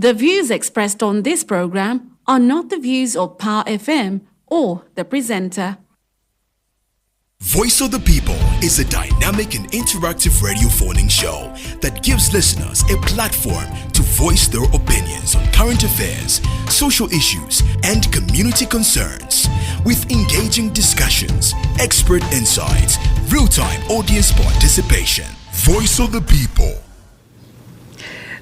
The views expressed on this program are not the views of Power FM or the presenter. Voice of the People is a dynamic and interactive radio phoning show that gives listeners a platform to voice their opinions on current affairs, social issues, and community concerns. With engaging discussions, expert insights, real-time audience participation. Voice of the People.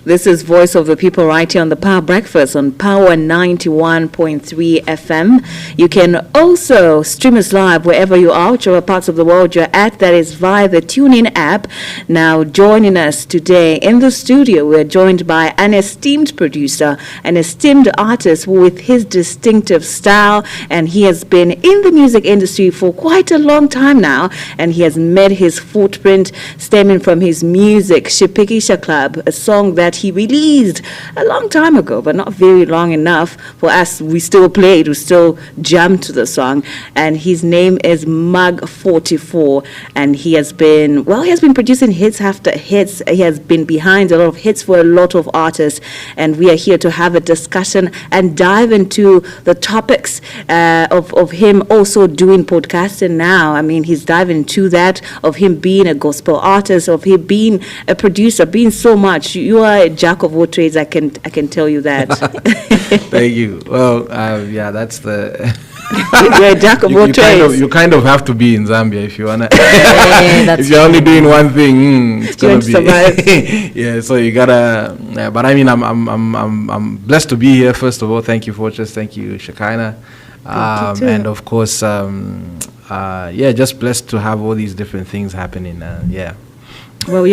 This is Voice of the People right here on the Power Breakfast on Power 91.3 FM. You can also stream us live wherever you are, whichever parts of the world you're at. That is via the TuneIn app. Now, joining us today in the studio, we're joined by an esteemed producer, an esteemed artist with his distinctive style, and he has been in the music industry for quite a long time now, and he has made his footprint stemming from his music, Shekinah Club, a song that he released a long time ago, but not very long enough for us. We still played, we still jammed to the song, and his name is Mag44, and he has been producing hits after hits. He has been behind a lot of hits for a lot of artists, and we are here to have a discussion and dive into the topics of him also doing podcasting now. I mean, he's diving into that, of him being a gospel artist, of him being a producer, being so much. You are a jack of all trades, I can tell you that. Thank you. Well, yeah, that's the... You're a jack of all trades. You kind of have to be in Zambia if you wanna. If you're only doing one thing, it's gonna be. Yeah, so you gotta. But I mean, I'm blessed to be here. First of all, thank you, Fortrace. Thank you, Shekinah. And of course, just blessed to have all these different things happening. Yeah. Well,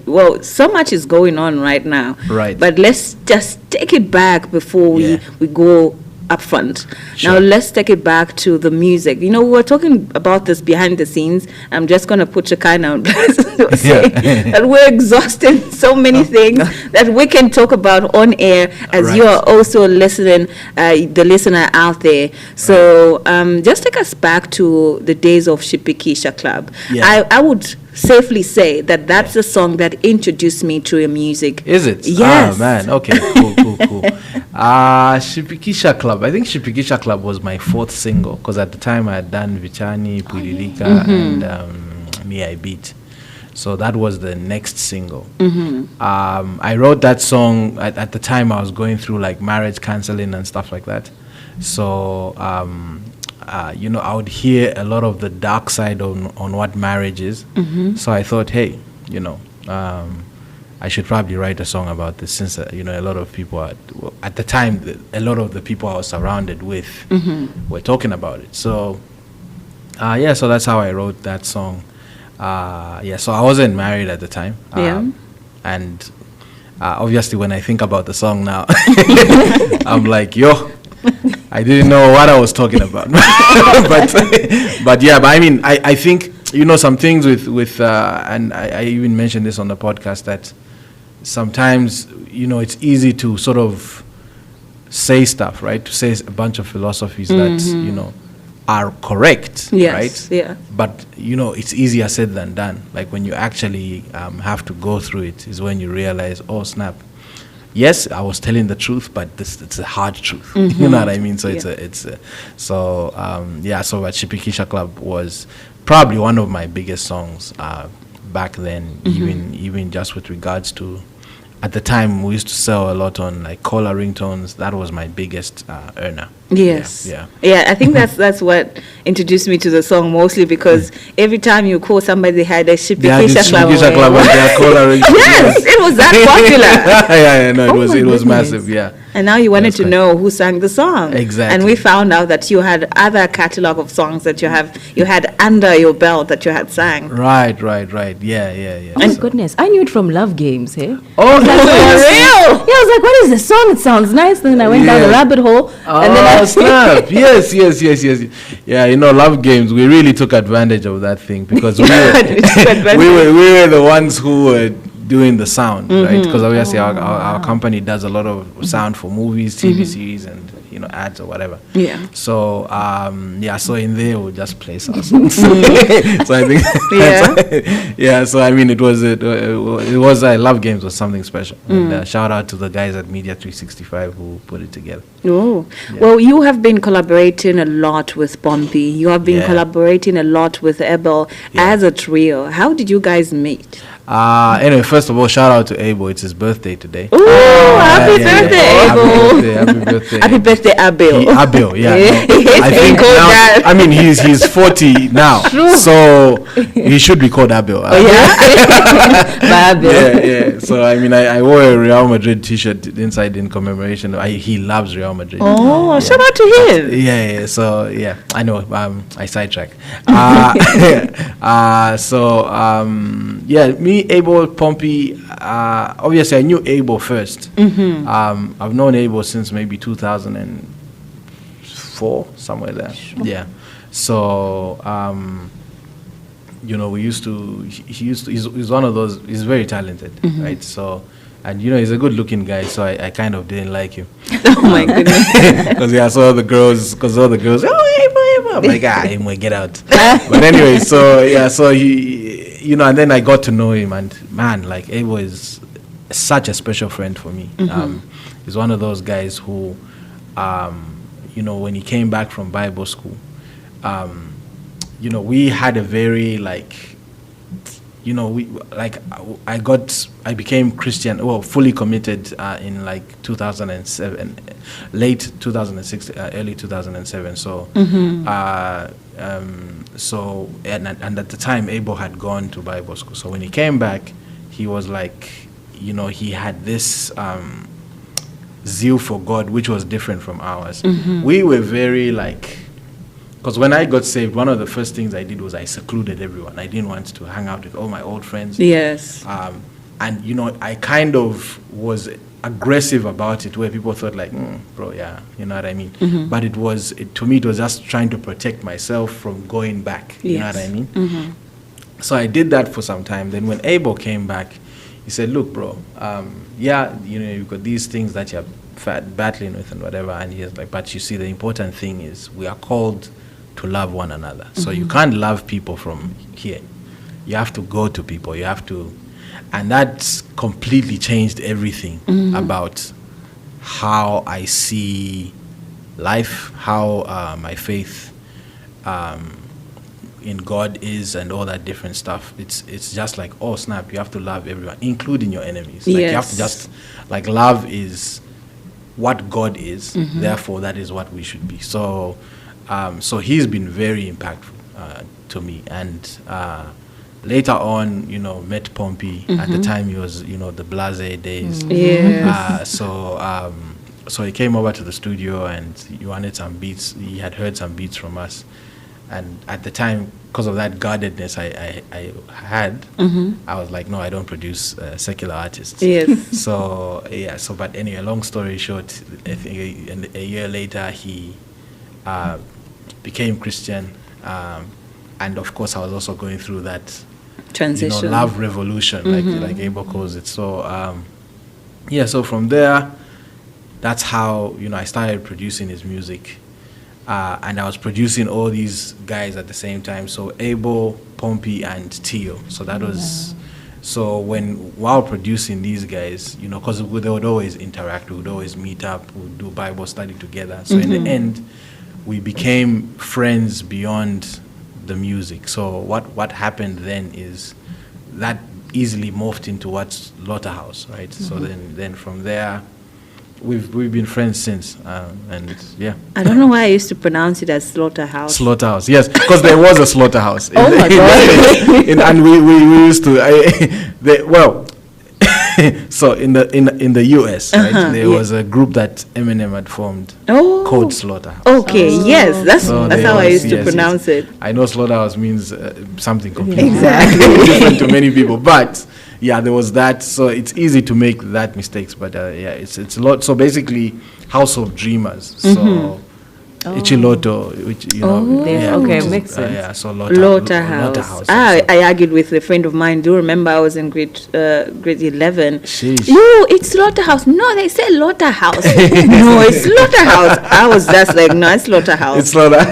well, so much is going on right now. Right. But let's just take it back before we go up front. Sure. Now, let's take it back to the music. You know, we were talking about this behind the scenes. I'm just going to put Shekinah on that we're exhausting so many things that we can talk about on air as you are also listening, the listener out there. So just take us back to the days of Shekinah Club. Yeah. I would safely say that that's the song that introduced me to your music. Is it? Yes. Ah, man. Okay, cool. Shekinah Club. I think Shekinah Club was my fourth single, because at the time I had done Vichani, Puririka, and Me I Beat. So that was the next single. I wrote that song at the time I was going through like marriage counseling and stuff like that. So I would hear a lot of the dark side on what marriage is. So I thought, hey, I should probably write a song about this, since a lot of people at the time, a lot of the people I was surrounded with were talking about it. So so that's how I wrote that song. So I wasn't married at the time. And obviously when I think about the song now, I'm like, I didn't know what I was talking about. but I mean, I think, some things with and I even mentioned this on the podcast, that sometimes, it's easy to sort of say stuff, right? To say a bunch of philosophies that, are correct, right? Yeah. But, it's easier said than done. Like when you actually have to go through it is when you realize, oh, snap. Yes, I was telling the truth, but it's a hard truth. You know what I mean? So so Shekinah Club was probably one of my biggest songs back then, even just with regards to, at the time we used to sell a lot on like caller ringtones. That was my biggest earner. Yes. Yeah. I think that's what introduced me to the song, mostly because every time you call somebody, they had a Shekinah Club. Yes, it was that popular. It was massive. Yeah. And now you wanted to know who sang the song. Exactly. And we found out that you had other catalog of songs that you had under your belt that you had sang. Right. Yeah. Oh, goodness. I knew it from Love Games, hey? Oh, for real? Yeah, I was like, what is this song? It sounds nice. And then I went down the rabbit hole. And then snap. Yes. Yeah, Love Games, we really took advantage of that thing, because we were the ones who were doing the sound, right? Because obviously our company does a lot of sound for movies, TV series, and ads or whatever. Yeah. So so in there we'll just play some songs. So I think So I mean it was I Love Games was something special. And shout out to the guys at Media 365 who put it together. Oh, well, you have been collaborating a lot with Pompey. You have been collaborating a lot with Abel as a trio. How did you guys meet? Anyway, first of all, shout out to Abel. It's his birthday today. Ooh, happy birthday, Abel. Happy birthday. Happy birthday, Abel. Abel, I think now, I mean, he's 40 now. True. So he should be called Abel. Oh, yeah? By Abel. Yeah. So, I mean, I wore a Real Madrid t-shirt inside in commemoration. He loves Real Madrid. Oh, shout out to him. Yeah. So, I know. I sidetrack. Me, Abel, Pompey, obviously I knew Abel first. I've known Abel since maybe 2004, somewhere there. Sure. Yeah. So, we used to, he's one of those, he's very talented, right? So, and he's a good looking guy, so I kind of didn't like him. Oh my goodness. Because I saw the girls, oh, Abel. I'm like, get out. But anyway, so he, and then I got to know him, and man, like Abel is such a special friend for me. He's one of those guys who, when he came back from Bible school, we had a very I became Christian, fully committed in 2007, late 2006, early 2007. So, and at the time, Abel had gone to Bible school. So when he came back, he was he had this zeal for God, which was different from ours. We were very because when I got saved, one of the first things I did was I secluded everyone. I didn't want to hang out with all my old friends. Yes. And I kind of was aggressive about it, where people thought bro, yeah, you know what I mean? But to me, it was just trying to protect myself from going back. You know what I mean? So I did that for some time. Then when Abel came back, he said, look, bro, you've got these things that you're battling with and whatever. And he was like, but you see, the important thing is we are called to love one another. So you can't love people from here. You have to go to people. You have to, and that completely changed everything about how I see life, how my faith in God is, and all that different stuff. It's just like, oh snap, you have to love everyone, including your enemies. You have to just love is what God is. Therefore, that is what we should be. So. So he's been very impactful to me, and later on, met Pompey. At the time, he was, the Blase days. Yes. So he came over to the studio, and he wanted some beats. He had heard some beats from us, and at the time, because of that guardedness I had, I was like, no, I don't produce secular artists. Yes. So but anyway, long story short, I think a year later he became Christian, and of course I was also going through that transition, love revolution, like Abel calls it. So so from there, that's how I started producing his music, and I was producing all these guys at the same time. So Abel, Pompey, and Tio. So that was. So while producing these guys, because they would always interact, we would always meet up, we would do Bible study together. So in the end, we became friends beyond the music. So what happened then is that easily morphed into what's Slaughterhouse, right? So then from there, we've been friends since, and yeah. I don't know why I used to pronounce it as Slaughterhouse. Slaughterhouse, yes, because there was a slaughterhouse. Oh my God! And we used to, so in the US, right, there was a group that Eminem had formed called Slaughterhouse. Okay, yes, that's how I used to pronounce it. I know Slaughterhouse means something completely different to many people, but yeah, there was that. So it's easy to make that mistakes, but it's a lot. So basically, House of Dreamers. So Ichiloto, which makes sense. Yeah, so Lota House. I argued with a friend of mine. Do you remember I was in grade 11? Sheesh. No, it's Lota House. No, they say Lota House. No, it's Lota House. I was just like, no, it's Lota House. It's Lota.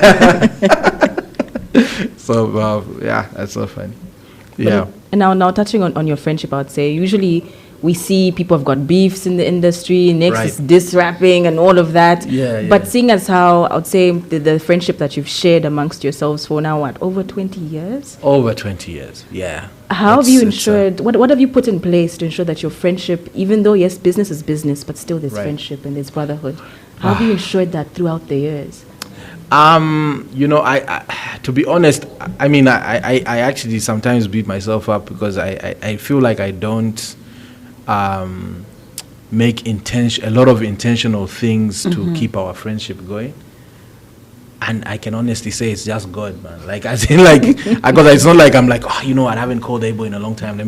So yeah, that's so funny. Yeah. And now touching on your friendship, I would say usually we see people have got beefs in the industry, next is diss rapping and all of that. Yeah. But seeing as how I would say the friendship that you've shared amongst yourselves for now, over 20 years? Over 20 years, yeah. How have you ensured, what have you put in place to ensure that your friendship, even though, yes, business is business, but still there's friendship and there's brotherhood. How have you ensured that throughout the years? I to be honest, I mean, I actually sometimes beat myself up because I feel like I don't make a lot of intentional things to keep our friendship going. And I can honestly say it's just God, man. Like, I say, like, because it's not like I'm like, oh, you know what, I haven't called Abel in a long time.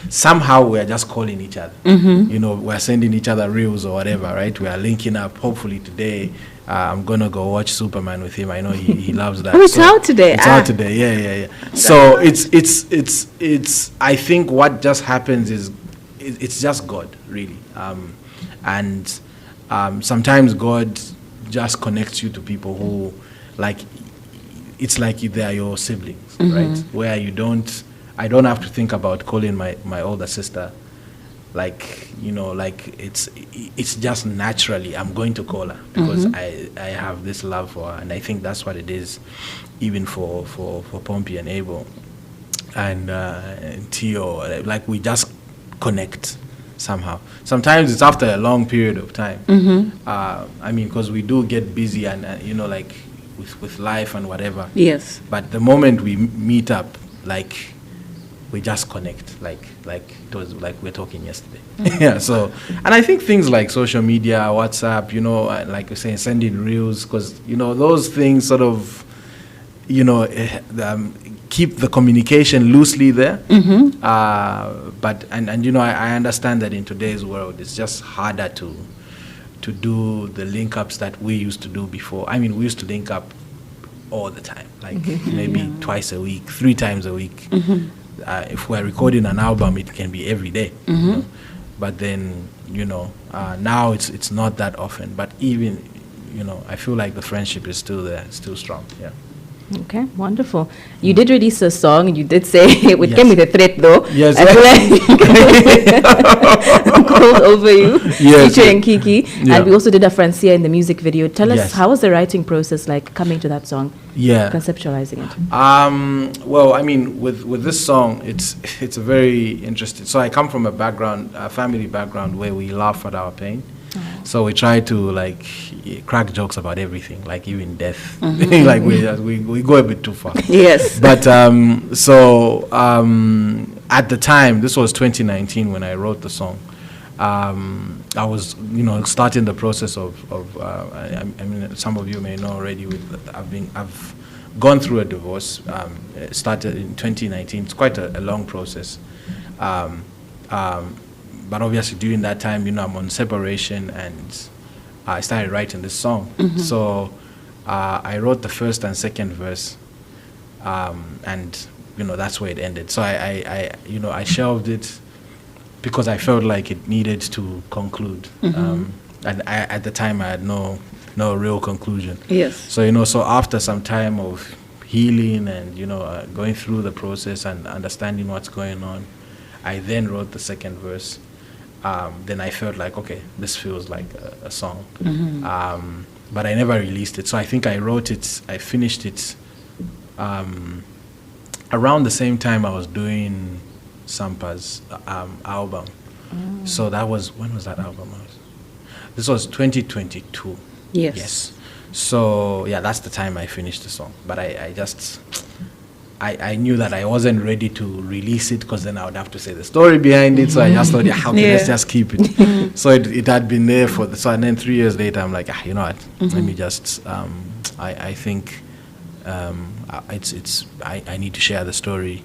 Somehow we're just calling each other. You know, we're sending each other reels or whatever, right? We are linking up. Hopefully today, I'm gonna go watch Superman with him. I know he loves that. Oh, it's out today. It's out today. Yeah. So it's. I think what just happens is, it's just God, really. And sometimes God just connects you to people who, like, it's like they are your siblings, right? Where I don't have to think about calling my older sister. Like, you know, like it's just naturally I'm going to call her because I have this love for her, and I think that's what it is, even for Pompey and Abel and Tio. Like, we just connect somehow. Sometimes it's after a long period of time. I mean, because we do get busy and you know, like with life and whatever. Yes. But the moment we meet up, like, we just connect, like it was like we're talking yesterday. Yeah. So, and I think things like social media, WhatsApp, you know, like you're saying, sending reels, because, you know, those things sort of, you know, keep the communication loosely there. But and you know, I understand that in today's world, it's just harder to do the link ups that we used to do before. I mean, we used to link up all the time, like maybe twice a week, 3 times a week. If we're recording an album, it can be every day. You know? But then, you know, now it's not that often. But even, you know, I feel like the friendship is still there, still strong. Yeah. Okay, wonderful. You did release a song, and you did say it came with a threat, though. Yes. Called Over You, Yes. featuring Kiki. Yeah. And we also did a Francia in the music video. Tell us, Yes. how was the writing process like coming to that song? Yeah. Conceptualizing it. Well, I mean, with this song, it's a very interesting. So I come from a family background where we laugh at our pain. So we try to, like, crack jokes about everything, like even death. Like we go a bit too far. Yes. But at the time, this was 2019 when I wrote the song. I was, you know, starting the process of I mean, some of you may know already. I've gone through a divorce. It started in 2019. It's quite a long process. But obviously during that time, you know, I'm on separation, and I started writing this song. So I wrote the first and second verse, and, you know, that's where it ended. So I you know, I shelved it because I felt like it needed to conclude. And at the time I had no real conclusion. Yes. So, you know, so after some time of healing and, you know, going through the process and understanding what's going on, I then wrote the second verse. Then I felt like, okay, this feels like a song. But I never released it. So I think I finished it around the same time I was doing Sampa's album. So that was, when was that album? This was 2022. Yes. So yeah, that's the time I finished the song. But I knew that I wasn't ready to release it because then I would have to say the story behind it. So I just thought, let's just keep it. So it had been there and then 3 years later, I'm like, you know what? Let me just. I think I need to share the story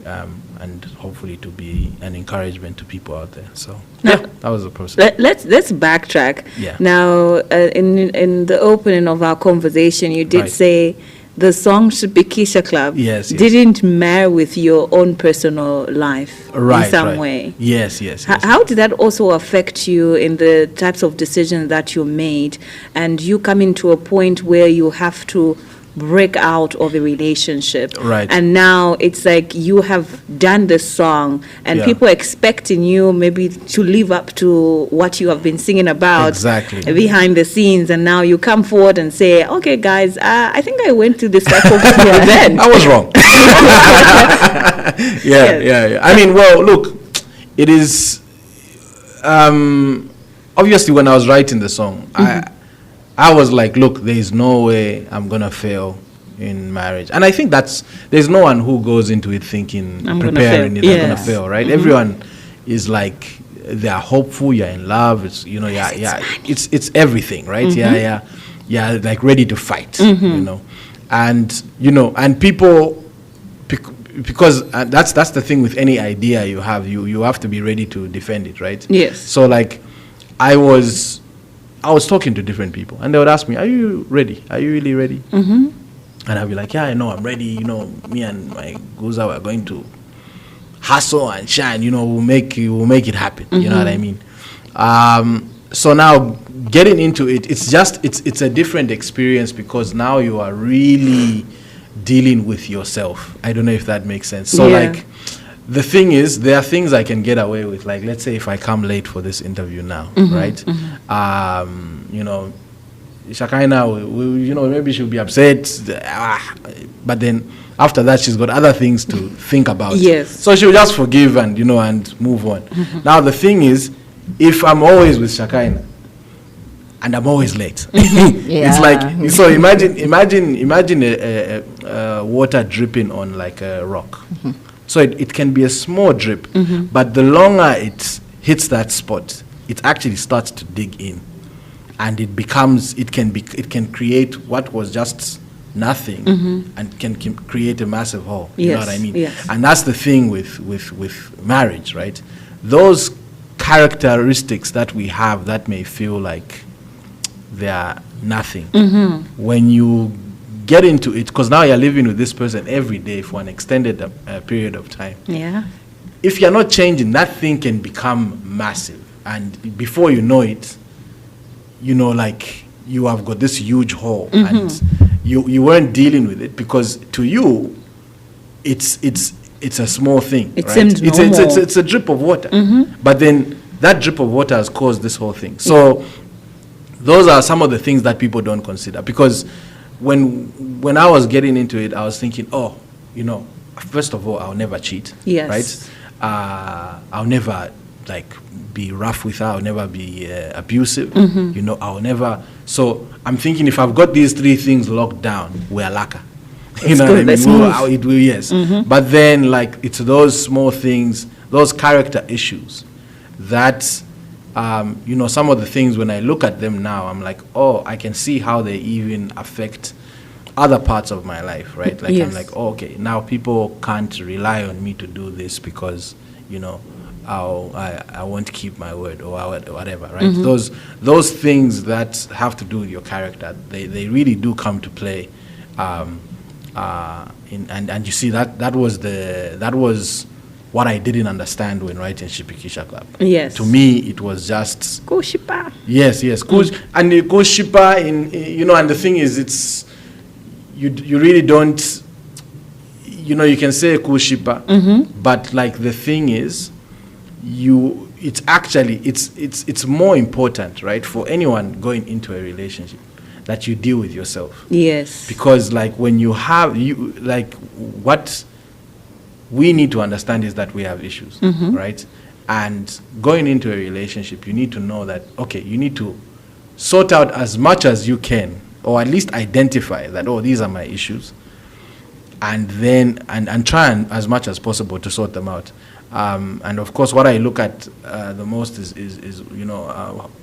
and hopefully to be an encouragement to people out there. So Now, that was the process. Let's backtrack. Yeah. Now, in the opening of our conversation, you did Right. say the song Shipikisha Club Yes, yes. didn't marry with your own personal life Right, in some right. way. Yes, yes. yes. How did that also affect you in the types of decisions that you made, and you coming to a point where you have to break out of a relationship? Right. And now it's like you have done this song, and Yeah. people expecting you maybe to live up to what you have been singing about Exactly. behind the scenes, and now you come forward and say, okay, guys, I think I went through this type of event. I was wrong. Yeah. I mean, well, look, it is obviously when I was writing the song, I was like, look, there is no way I'm gonna fail in marriage, and I think there's no one who goes into it thinking I'm gonna preparing fail. it, I'm gonna Yes. fail, right? Everyone is like, they are hopeful, you're in love, it's it's everything, right? Yeah, like ready to fight, and people, because that's the thing with any idea you have, you have to be ready to defend it, right? Yes. So like, I was talking to different people, and they would ask me, "Are you ready? Are you really ready?" Mm-hmm. And I'd be like, "Yeah, I know, I'm ready. Me and my Guza are going to hustle and shine. We'll make it happen. You know what I mean?" So now getting into it, it's a different experience, because now you are really dealing with yourself. I don't know if that makes sense. So like, the thing is, there are things I can get away with. Like, let's say if I come late for this interview now, right? Shekinah, maybe she'll be upset, but then after that, she's got other things to think about. Yes. So she'll just forgive and move on. Now the thing is, if I'm always with Shekinah and I'm always late, it's like, so imagine a water dripping on like a rock. So it can be a small drip, but the longer it hits that spot, it actually starts to dig in, and it can create what was just nothing, and can create a massive hole. You know what I mean? Yes. And that's the thing with marriage, right? Those characteristics that we have that may feel like they are nothing, when you get into it, because now you're living with this person every day for an extended period of time. Yeah. If you're not changing, that thing can become massive, and before you know it, like, you have got this huge hole, and you weren't dealing with it, because to you it's a small thing. It right? seemed normal. It's a drip of water, but then that drip of water has caused this whole thing. So those are some of the things that people don't consider, because when I was getting into it, I was thinking, first of all, I'll never cheat. Yes. Right? I'll never be rough with her. I'll never be abusive. I'll never. So I'm thinking, if I've got these three things locked down, we're lacquer. You know what I mean? It will, yes. But then, it's those small things, those character issues, that some of the things, when I look at them now, I'm like, oh, I can see how they even affect other parts of my life, right? Like, Yes. I'm like, oh, okay, now people can't rely on me to do this, because I won't keep my word, or whatever, right? Those things that have to do with your character, they really do come to play. And you see that was what I didn't understand when writing Shipikisha Club. Yes. To me, it was just Kushipa. yes, and the Kushipa and the thing is, it's you really don't, you can say Kushipa, but the thing is, it's actually it's more important, right, for anyone going into a relationship, that you deal with yourself. Yes. Because when you have what we need to understand is that we have issues, right? And going into a relationship, you need to know that, okay, you need to sort out as much as you can, or at least identify that, oh, these are my issues, and then and try as much as possible to sort them out. And of course, what I look at the most is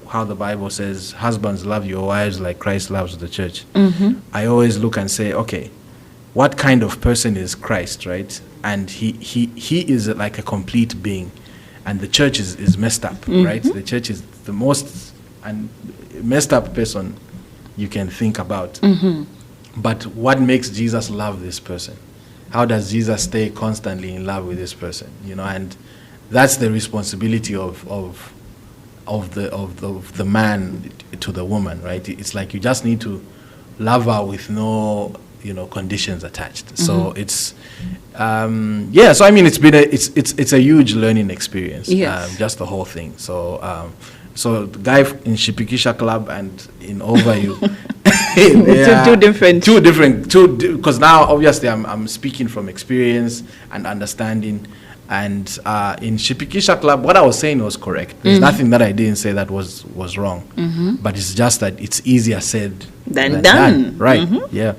how the Bible says, husbands, love your wives like Christ loves the church. I always look and say, okay, what kind of person is Christ, right? And he is like a complete being, and the church is messed up, right? The church is the most messed up person you can think about. But what makes Jesus love this person? How does Jesus stay constantly in love with this person? You know, and that's the responsibility of the man to the woman, right? It's like you just need to love her with no, conditions attached. So it's so I mean it's been it's a huge learning experience. Yes. Just the whole thing. So so the guy in Shipikisha Club and in Overview, two different because now obviously I'm speaking from experience and understanding. And in Shipikisha Club, what I was saying was correct. There's nothing that I didn't say that was wrong. But it's just that it's easier said than done. Right, yeah.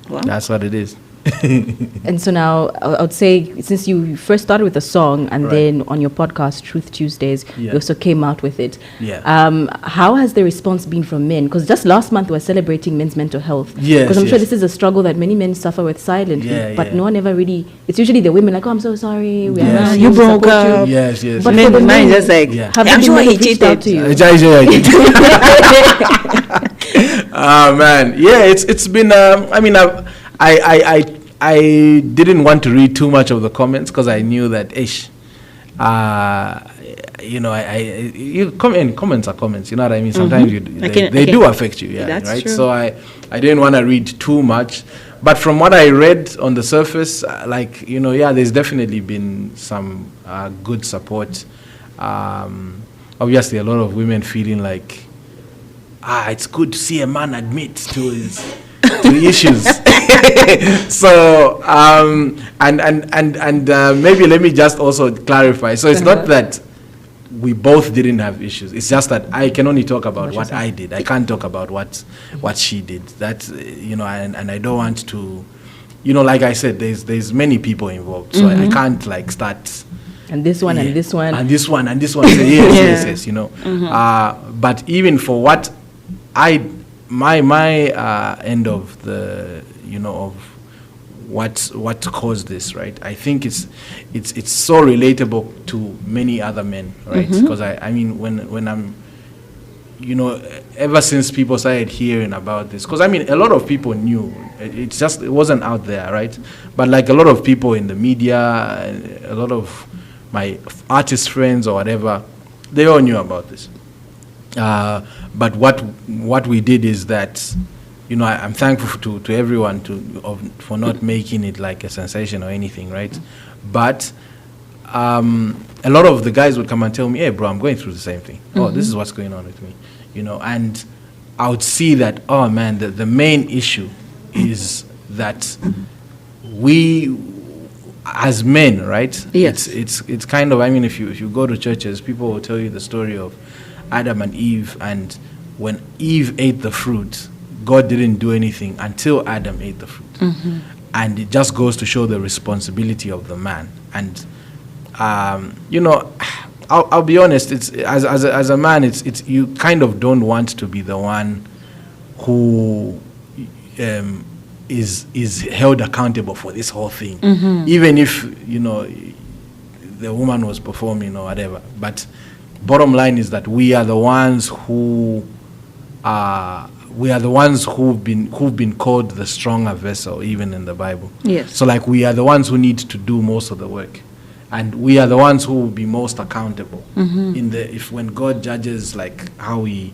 Wow. That's what it is. And so now, I would say, since you first started with a song, and then on your podcast, Truth Tuesdays, you also came out with it. Yeah. How has the response been from men? Because just last month, we were celebrating men's mental health. Yes, because I'm sure this is a struggle that many men suffer with silently, but no one ever really... It's usually the women like, oh, I'm so sorry. We are you broke up. Yes. But for the men, just like, have I'm sure he cheated to you? Oh, man. Yeah, it's been... I didn't want to read too much of the comments because I knew that, comments are comments. You know what I mean? Sometimes they do affect you. Yeah, that's right. True. So I didn't want to read too much, but from what I read on the surface, there's definitely been some good support. Obviously, a lot of women feeling like, it's good to see a man admit to his issues. So maybe let me just also clarify. So it's not that we both didn't have issues. It's just that I can only talk about what I did. I can't talk about what she did. That and I don't want to, like I said, there's many people involved. So I can't like start. And this one and this one and this one and this one. So yes. But even for what my end of the of what caused this, right? I think it's so relatable to many other men, right? Because I mean when I'm ever since people started hearing about this, because I mean a lot of people knew, it wasn't out there, right? But like a lot of people in the media, a lot of my artist friends or whatever, they all knew about this. But what we did is that, I'm thankful to everyone for not making it like a sensation or anything, right? But a lot of the guys would come and tell me, hey, bro, I'm going through the same thing. Oh, this is what's going on with me, and I would see that, oh, man, the main issue is that we, as men, right? Yes. It's kind of, I mean, if you go to churches, people will tell you the story of Adam and Eve, and when Eve ate the fruit, God didn't do anything until Adam ate the fruit. And it just goes to show the responsibility of the man. And I'll be honest, it's as a man, it's you kind of don't want to be the one who is held accountable for this whole thing, even if the woman was performing or whatever. But bottom line is that we are the ones who've been called the stronger vessel, even in the Bible. Yes. So like we are the ones who need to do most of the work, and we are the ones who will be most accountable when God judges like how we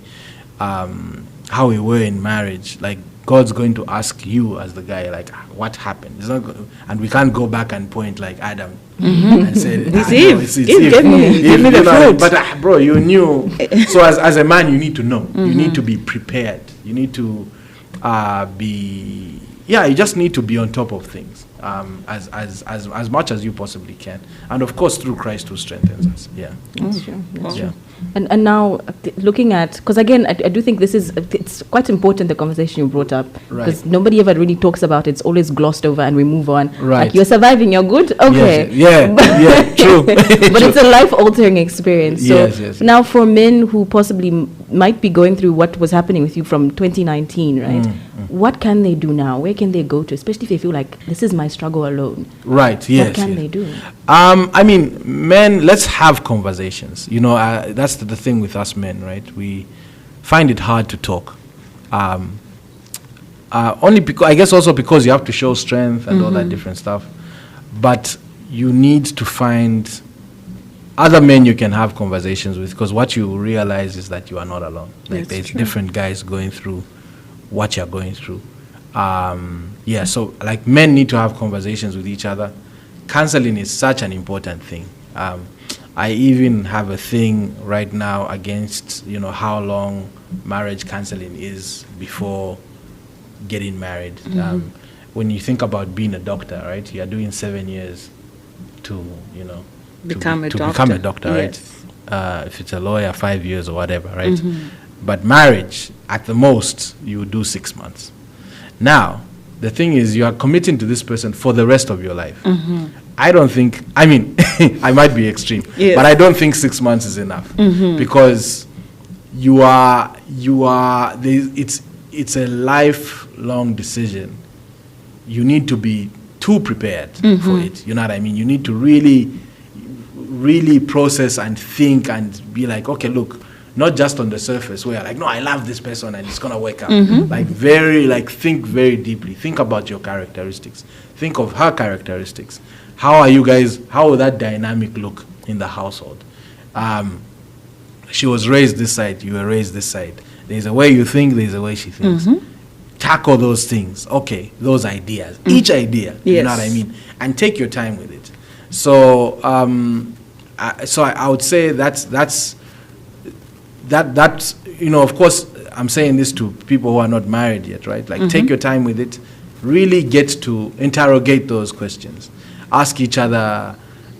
were in marriage. Like God's going to ask you as the guy, like, what happened? It's not and we can't go back and point like Adam and say, it's Eve. It's Eve. Give me the fruit. But bro, you knew. So as a man, you need to know. You need to be prepared. You need to you just need to be on top of things as much as you possibly can. And of course, through Christ who strengthens us. Yeah. That's true. Yeah. And now looking at, because again, I do think it's quite important, the conversation you brought up, because nobody ever really talks about it. It's always glossed over and we move on. Right. Like, you're surviving, you're good, okay. Yeah, true. But it's a life-altering experience. So yes. now for men who possibly might be going through what was happening with you from 2019, right? What can they do now? Where can they go to? Especially if they feel like, this is my struggle alone. Right, yes. What can they do? I mean, men, let's have conversations. You know, that's the thing with us men, right? We find it hard to talk. Only because, I guess also because you have to show strength and all that different stuff. But you need to find other men you can have conversations with, because what you realize is that you are not alone. Like, there's different guys going through what you're going through. So like, men need to have conversations with each other. Counseling is such an important thing. I even have a thing right now against, how long marriage counseling is before getting married. When you think about being a doctor, right, you're doing 7 years to become a doctor, yes. right? If it's a lawyer, 5 years or whatever, right? But marriage, at the most, you do 6 months. Now, the thing is, you are committing to this person for the rest of your life. I don't think, I might be extreme, but I don't think 6 months is enough, because it's a lifelong decision. You need to be too prepared for it. You know what I mean? You need to really process and think and be like, okay, look, not just on the surface where you're like, no, I love this person and it's gonna work out. Think very deeply. Think about your characteristics. Think of her characteristics. How will that dynamic look in the household? She was raised this side, you were raised this side. There's a way you think, there's a way she thinks. Tackle those things, okay, those ideas, each idea, you know what I mean? And take your time with it. So, I would say that's of course, I'm saying this to people who are not married yet, right? Like, take your time with it, really get to interrogate those questions. Ask each other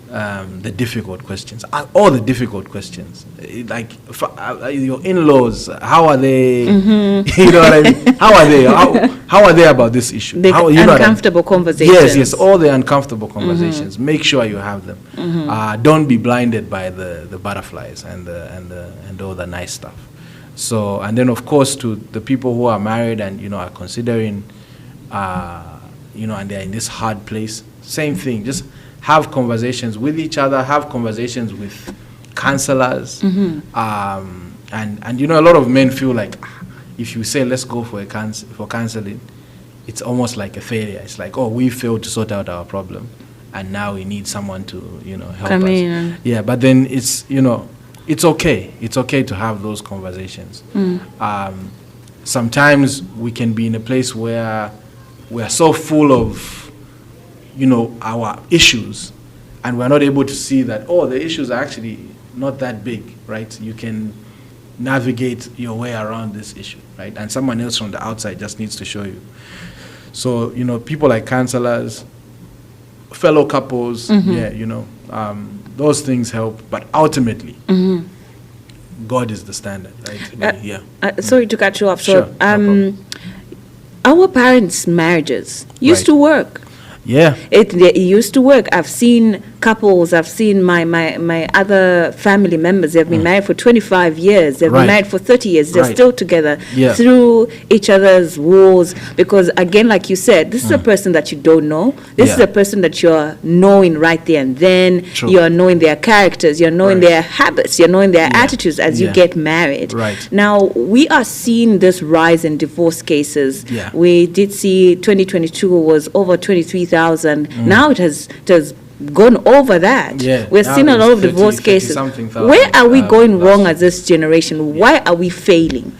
the difficult questions, all the difficult questions. Like, your in-laws, how are they? You know what I mean? How are they? How are they about this issue? The uncomfortable conversations. Yes, all the uncomfortable conversations. Make sure you have them. Don't be blinded by the butterflies and all the nice stuff. So, and then of course, to the people who are married and are considering, and they're in this hard place. Same thing. Just have conversations with each other. Have conversations with counselors. And a lot of men feel like, if you say let's go for counseling, it's almost like a failure. It's like, oh, we failed to sort out our problem, and now we need someone to help us. Yeah, but then it's it's okay. It's okay to have those conversations. Sometimes we can be in a place where we are so full of our issues, and we're not able to see that, the issues are actually not that big, right? You can navigate your way around this issue, right? And someone else from the outside just needs to show you. So, people like counselors, fellow couples, those things help, but ultimately, God is the standard, right? Sorry to cut you off. Sure, So, no problem. our parents' marriages used to work. Yeah. It used to work. I've seen couples, I've seen my other family members, they've been married for 25 years, they've been married for 30 years, they're still together through each other's walls, because again, like you said, this is a person that you don't know, this is a person that you're knowing right there and then. You're knowing their characters, you're knowing their habits, you're knowing their attitudes as you get married. Now, we are seeing this rise in divorce cases. We did see 2022 was over 23,000. Now it has gone over that. We're seeing a lot of divorce cases. Where are we going wrong as this generation? Why are we failing?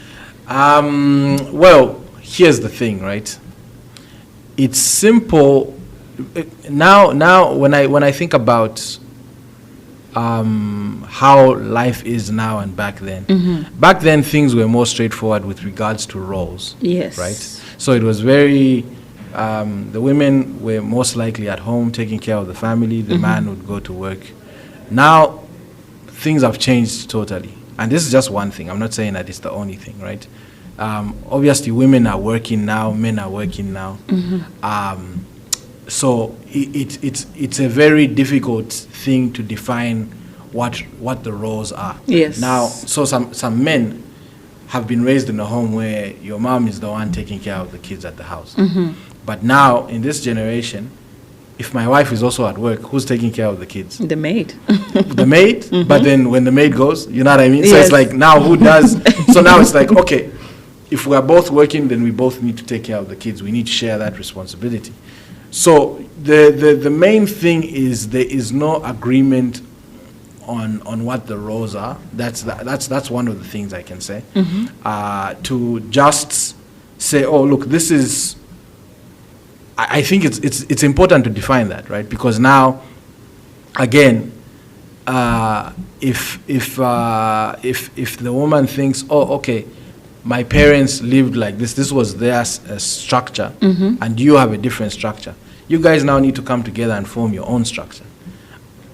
Well, here's the thing, right? It's simple. Now when I think about how life is now and back then things were more straightforward with regards to roles. Right? So it was very the women were most likely at home taking care of the family. The man would go to work. Now, things have changed totally. and this is just one thing, I'm not saying that it's the only thing, right? Obviously, women are working now, men are working now. So it's a very difficult thing to define what the roles are. Yes. Now, so some men have been raised in a home where your mom is the one taking care of the kids at the house. But now, in this generation, if my wife is also at work, who's taking care of the kids? The maid. The maid, but then when the maid goes, you know what I mean? So Yes. it's like, now who does? So now it's like, okay, if we are both working, then we both need to take care of the kids. We need to share that responsibility. So the main thing is there is no agreement on what the roles are. That's one of the things I can say. To just say, oh, look, this is. I think it's important to define that, right? Because now, again, if the woman thinks, oh, okay, my parents lived like this, this was their structure, and you have a different structure, you guys now need to come together and form your own structure,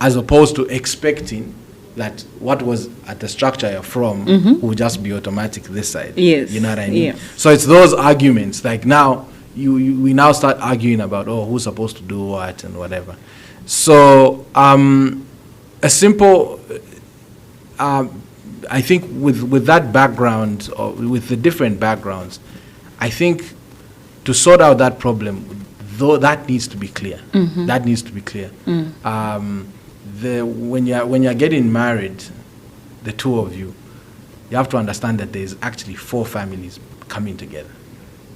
as opposed to expecting that what was at the structure you're from will just be automatic this side. Yes. You know what I mean? Yeah. So it's those arguments, like now, we now start arguing about, oh, who's supposed to do what and whatever. So a simple, I think with that background, or with the different backgrounds, I think to sort out that problem, though, that needs to be clear. That needs to be clear. When you're getting married, the two of you, you have to understand that there's actually 4 families coming together,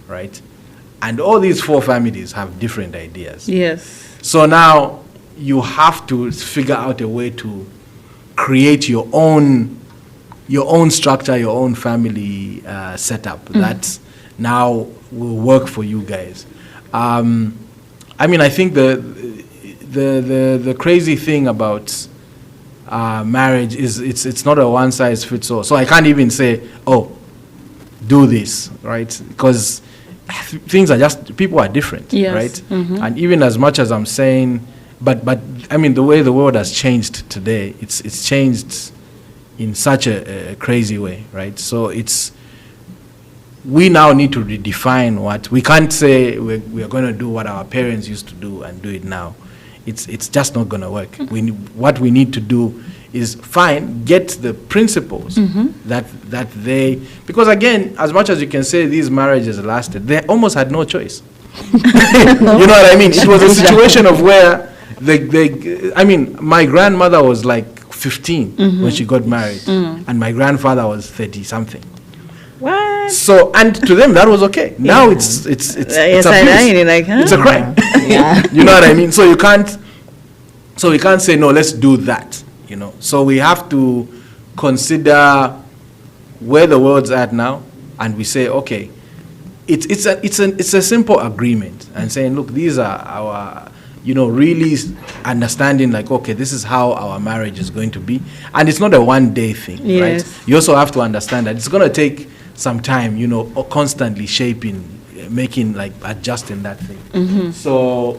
right? And all these 4 families have different ideas. Yes. So now you have to figure out a way to create your own structure, your own family setup that now will work for you guys. I mean, I think the crazy thing about marriage is it's not a one size fits all. So I can't even say, oh, do this, right? Because things are just, people are different, Yes. right? And even as much as I'm saying, but I mean, the way the world has changed today, it's changed in such a crazy way, right? So we now need to redefine what, we can't say we're going to do what our parents used to do and do it now. It's just not going to work. What we need to do is get the principles that they, because again, as much as you can say these marriages lasted, they almost had no choice. You know what I mean? It was a situation of where I mean, my grandmother was like 15 when she got married, and my grandfather was 30 something. What? So, and to them that was okay. Now it's Yes, abuse. I know. You're like, huh? It's a crime. Yeah. You know what I mean? So we can't say no, let's do that, you know. So we have to consider where the world's at now, and we say, okay, it's a simple agreement, and saying, look, these are our, you know, really understanding, like, okay, this is how our marriage is going to be, and it's not a one-day thing, Yes. right? You also have to understand that it's going to take some time, you know, constantly shaping, making, like, adjusting that thing. So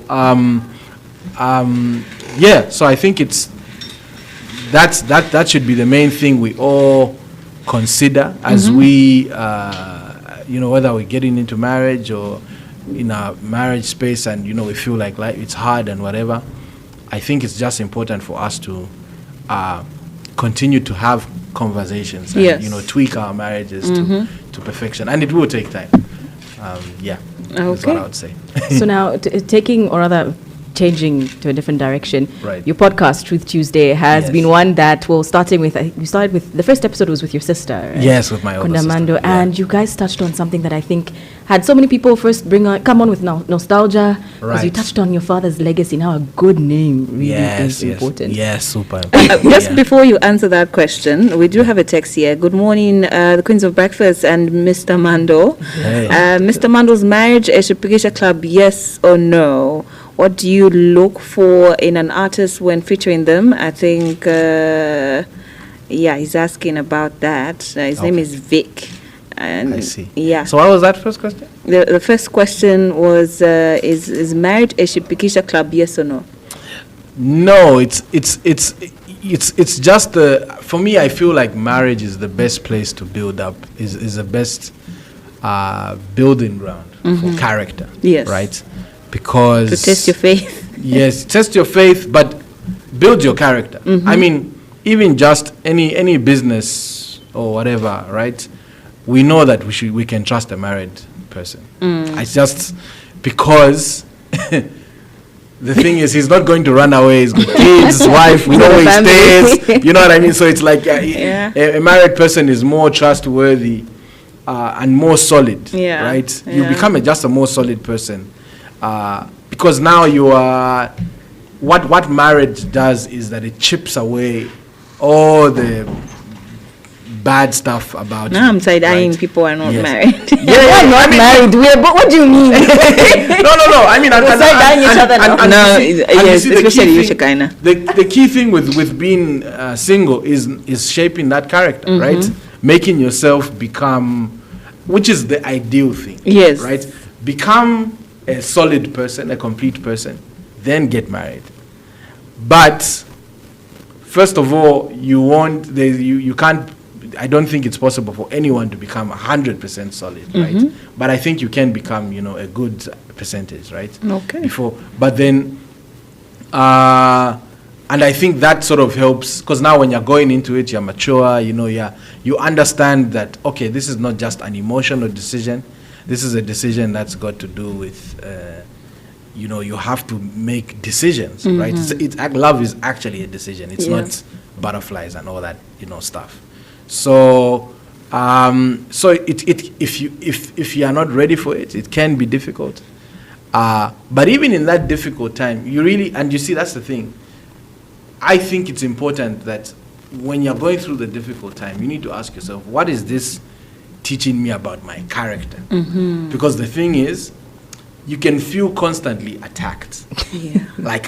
yeah, so I think that should be the main thing we all consider as we you know, whether we're getting into marriage or in a marriage space, and you know, we feel like it's hard and whatever. I think it's just important for us to continue to have conversations and, Yes. you know, tweak our marriages to perfection, and it will take time. Yeah, that's what I would say. So now, taking, or rather changing to a different direction, Right. your podcast, Truth Tuesday, has Yes. been one that, well, starting with, you started with, the first episode was with your sister, right? Yes, with my older sister. Kondamando, Yeah. and you guys touched on something that I think had so many people first come on with nostalgia, because you Right. touched on your father's legacy. Now a good name really is important. Yes, super important. Just Yeah. before you answer that question, we do have a text here. Good morning, the Queens of Breakfast and Mr. Mando. Hey. Mr. Mando's marriage Eshipigisha Club, yes or no? What do you look for in an artist when featuring them? I think, yeah, he's asking about that. His name Okay. is Vic. And I see. Yeah. So what was that first question? The first question was, is marriage Eshipigisha Club, yes or no? No, it's it's just for me, I feel like marriage is the best place to build up, is the best building ground for character. Yes. Right? Because To test your faith. yes, test your faith, but build your character. I mean, even just any business or whatever, right? We know that we can trust a married person. It's just because the thing is, he's not going to run away. He's got kids, wife, we know where he stays. You know what I mean? So it's like a married person is more trustworthy and more solid, right? You become just a more solid person because now you are. What marriage does is that it chips away all the bad stuff about Now you, I'm side-eyeing right? people who are not Yes. married. We're not married. But what do you mean? No. I mean, side-eyeing each other now. No, yes, you see the especially key you, thing- Shekinah. The key thing with being single is shaping that character, right? Making yourself become, which is the ideal thing. Yes. Right? Become a solid person, a complete person, then get married. But first of all, you can't. I don't think it's possible for anyone to become 100% solid, right? But I think you can become, a good percentage, right? Okay. But then, and I think that sort of helps because now when you're going into it, you're mature, you understand that, okay, this is not just an emotional decision. This is a decision that's got to do with, you have to make decisions, right? Love is actually a decision. It's not butterflies and all that, stuff. So, if you are not ready for it, it can be difficult. But even in that difficult time, and you see, that's the thing. I think it's important that when you're going through the difficult time, you need to ask yourself, what is this teaching me about my character? Because the thing is, you can feel constantly attacked. Like,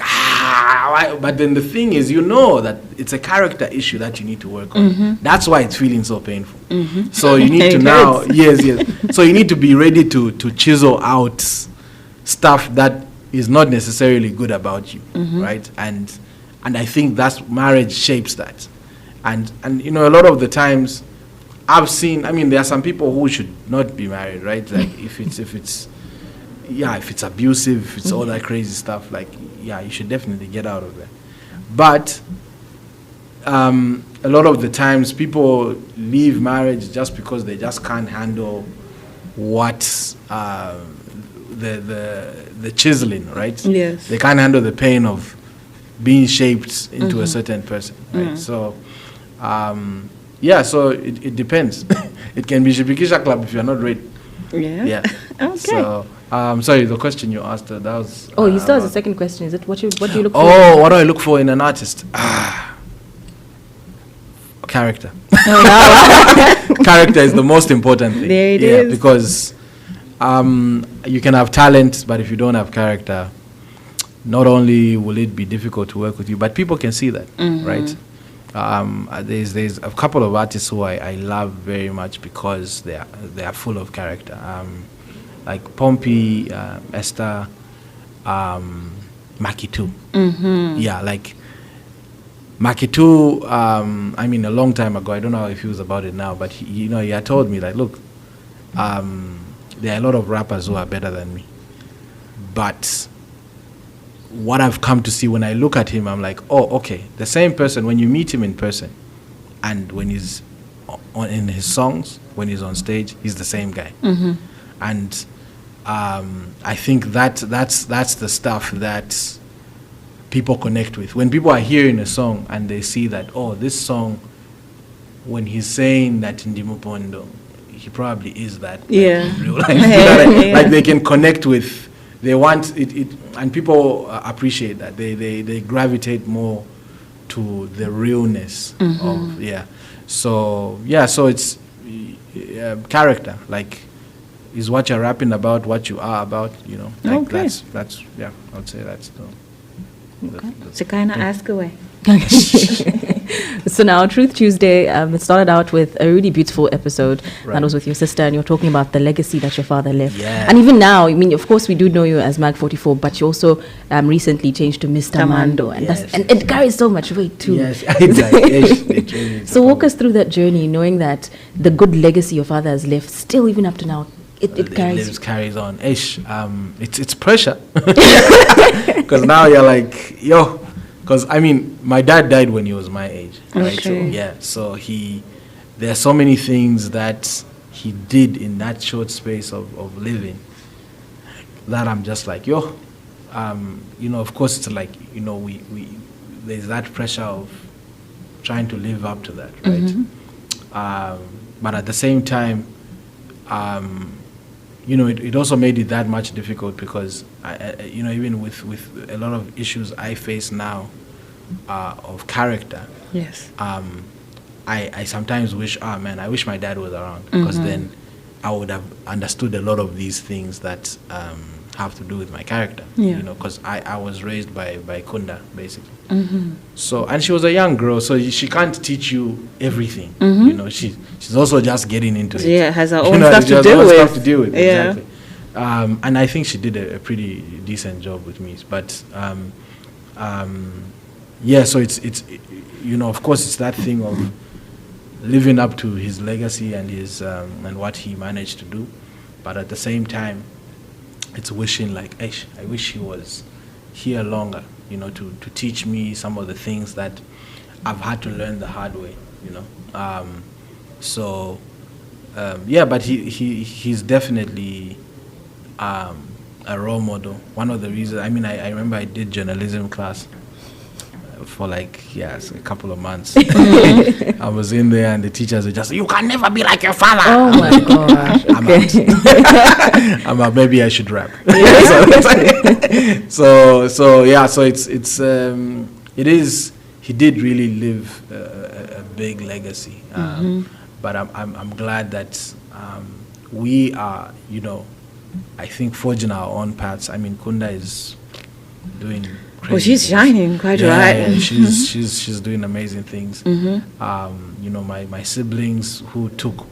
but then the thing is, that it's a character issue that you need to work on. That's why it's feeling so painful. So you need to now, yes. So you need to be ready to chisel out stuff that is not necessarily good about you, right? And I think that's marriage shapes that. And a lot of the times, I've seen. There are some people who should not be married, right? Like if it's abusive, if it's all that crazy stuff, you should definitely get out of there. But a lot of the times people leave marriage just because they just can't handle what's the chiseling, right? Yes. They can't handle the pain of being shaped into a certain person, right? So, so it depends. It can be Shibikisha Club if you're not ready. Yeah. Okay. So, sorry, the question you asked, that was... You still have a second question. Is it what do you look for? Oh, what do I look for in an artist? Character. Character is the most important thing. There it is. Because you can have talent, but if you don't have character, not only will it be difficult to work with you, but people can see that, right? There's a couple of artists who I love very much because they are full of character. Like Pompey, Esther, Makitu. Yeah, like Makitu, a long time ago, I don't know how he feels about it now, but he had told me, like, look, there are a lot of rappers who are better than me. But what I've come to see when I look at him, I'm like, oh, okay, the same person, when you meet him in person, and when he's in his songs, when he's on stage, he's the same guy. And I think that's the stuff that people connect with. When people are hearing a song and they see that, oh, this song, when he's saying that in Dimupondo, he probably is that in real life. Like they can connect with, they want it, and people appreciate that. They gravitate more to the realness of, So it's character, like, is what you're rapping about, what you are about, Like that's I would say that's the Shekinah, ask away. So now, Truth Tuesday, it started out with a really beautiful episode Right. that was with your sister, and you're talking about the legacy that your father left. Yeah. And even now, I mean, of course, we do know you as Mag44, but you also recently changed to Mr. Mando, and, Yes. and it carries so much weight too. Yes, it really is. So walk us through that journey, knowing that the good legacy your father has left, still even up to now, it carries on. It's pressure because now you're like, yo, because I mean, my dad died when he was my age, right? So, Okay. yeah, so there are so many things that he did in that short space of living that I'm just like, yo, of course it's like, we there's that pressure of trying to live up to that, right? But at the same time, it also made it that much difficult because, even with a lot of issues I face now of character, Yes. I sometimes wish, I wish my dad was around because then I would have understood a lot of these things that have to do with my character, Yeah. because I was raised by Kunda, basically. So, and she was a young girl, so she can't teach you everything. She's also just getting into it. Yeah, has her You own know, stuff she has to her deal own with. stuff to deal with, Yeah. exactly. And I think she did a pretty decent job with me. But so it's of course it's that thing of living up to his legacy and his and what he managed to do, but at the same time, it's wishing like, I wish he was here longer, to teach me some of the things that I've had to learn the hard way, but he's definitely a role model. One of the reasons, I remember I did journalism class for a couple of months. I was in there and the teachers were just, you can never be like your father. Oh my gosh. I'm out. I'm out. Maybe I should rap. He did really live a big legacy. But I'm glad that we are, I think forging our own paths. I mean, Kunda is doing crazy Well, she's things. shining quite right. Yeah, she's doing amazing things. My siblings who took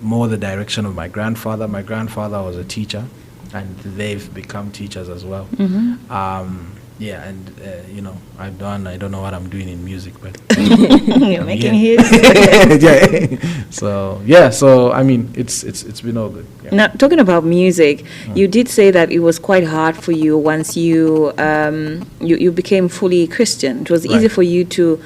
more the direction of my grandfather. My grandfather was a teacher, and they've become teachers as well. I don't know what I'm doing in music, but You're making hits. So I mean, it's been all good. Yeah. Now, talking about music, you did say that it was quite hard for you once you you became fully Christian. It was easy Right. for you to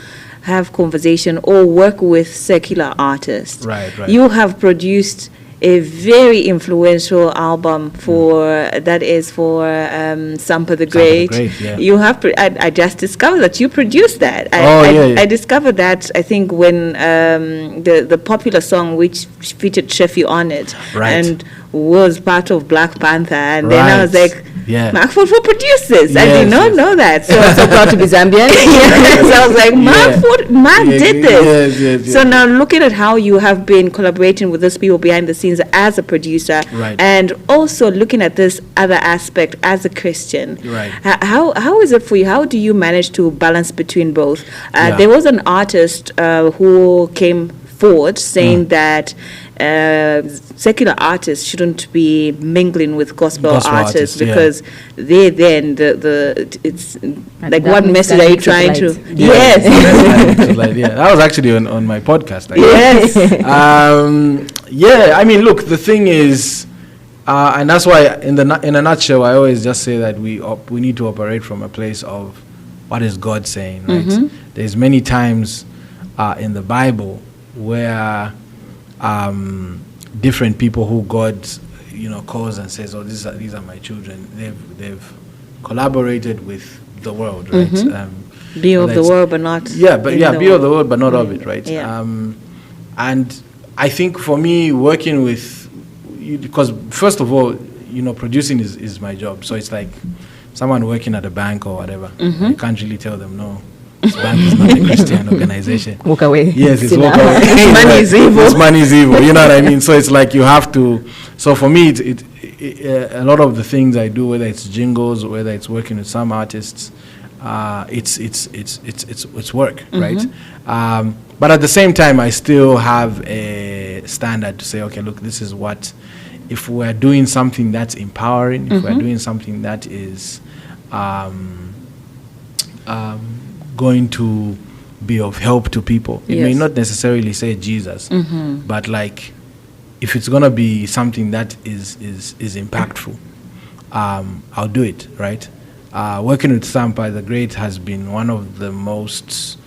have conversation or work with secular artists. Right. You have produced a very influential album that is for Sampa the Great. Yeah. You have I just discovered that you produced that. Yeah. I discovered that I think when the popular song which featured Sheffy on it Right. and was part of Black Panther, and then I was Right. like, Yeah. Mag44 produced this. I Yes, did not yes. know that. So So proud to be Zambian. yes, I was like, Mag Yeah, did this. yes, So yes. now looking at how you have been collaborating with those people behind the scenes as a producer, Right. and also looking at this other aspect as a Christian, Right. How is it for you? How do you manage to balance between both? Yeah. There was an artist who came forward saying that secular artists shouldn't be mingling with gospel artists yeah. because they then it's like that what makes- message that are you makes it trying to? light. Yes. That was actually on my podcast. Actually. Yes. I mean, look, the thing is, and that's why in a nutshell, I always just say that we need to operate from a place of what is God saying, right? There's many times in the Bible where different people who God, calls and says, "Oh, these are my children." They've collaborated with the world, right? Be of whether the it's- world, but not. be of the world, but not of Mm, it, right? yeah. And I think for me, working with, because first of all, producing is my job. So it's like someone working at a bank or whatever. You can't really tell them, no, this bank is not a Christian organization. Walk away. Yes, it's Sit walk down. away. Money is evil. It's money is evil. You know what I mean? So it's like you have to. So for me, a lot of the things I do, whether it's jingles or whether it's working with some artists, it's work, right? But at the same time, I still have a standard to say, okay, look, this is what, if we're doing something that's empowering, if we're doing something that is going to be of help to people, it may not necessarily say Jesus, but like, if it's gonna be something that is impactful, I'll do it, right? Working with Sampa the Great has been one of the most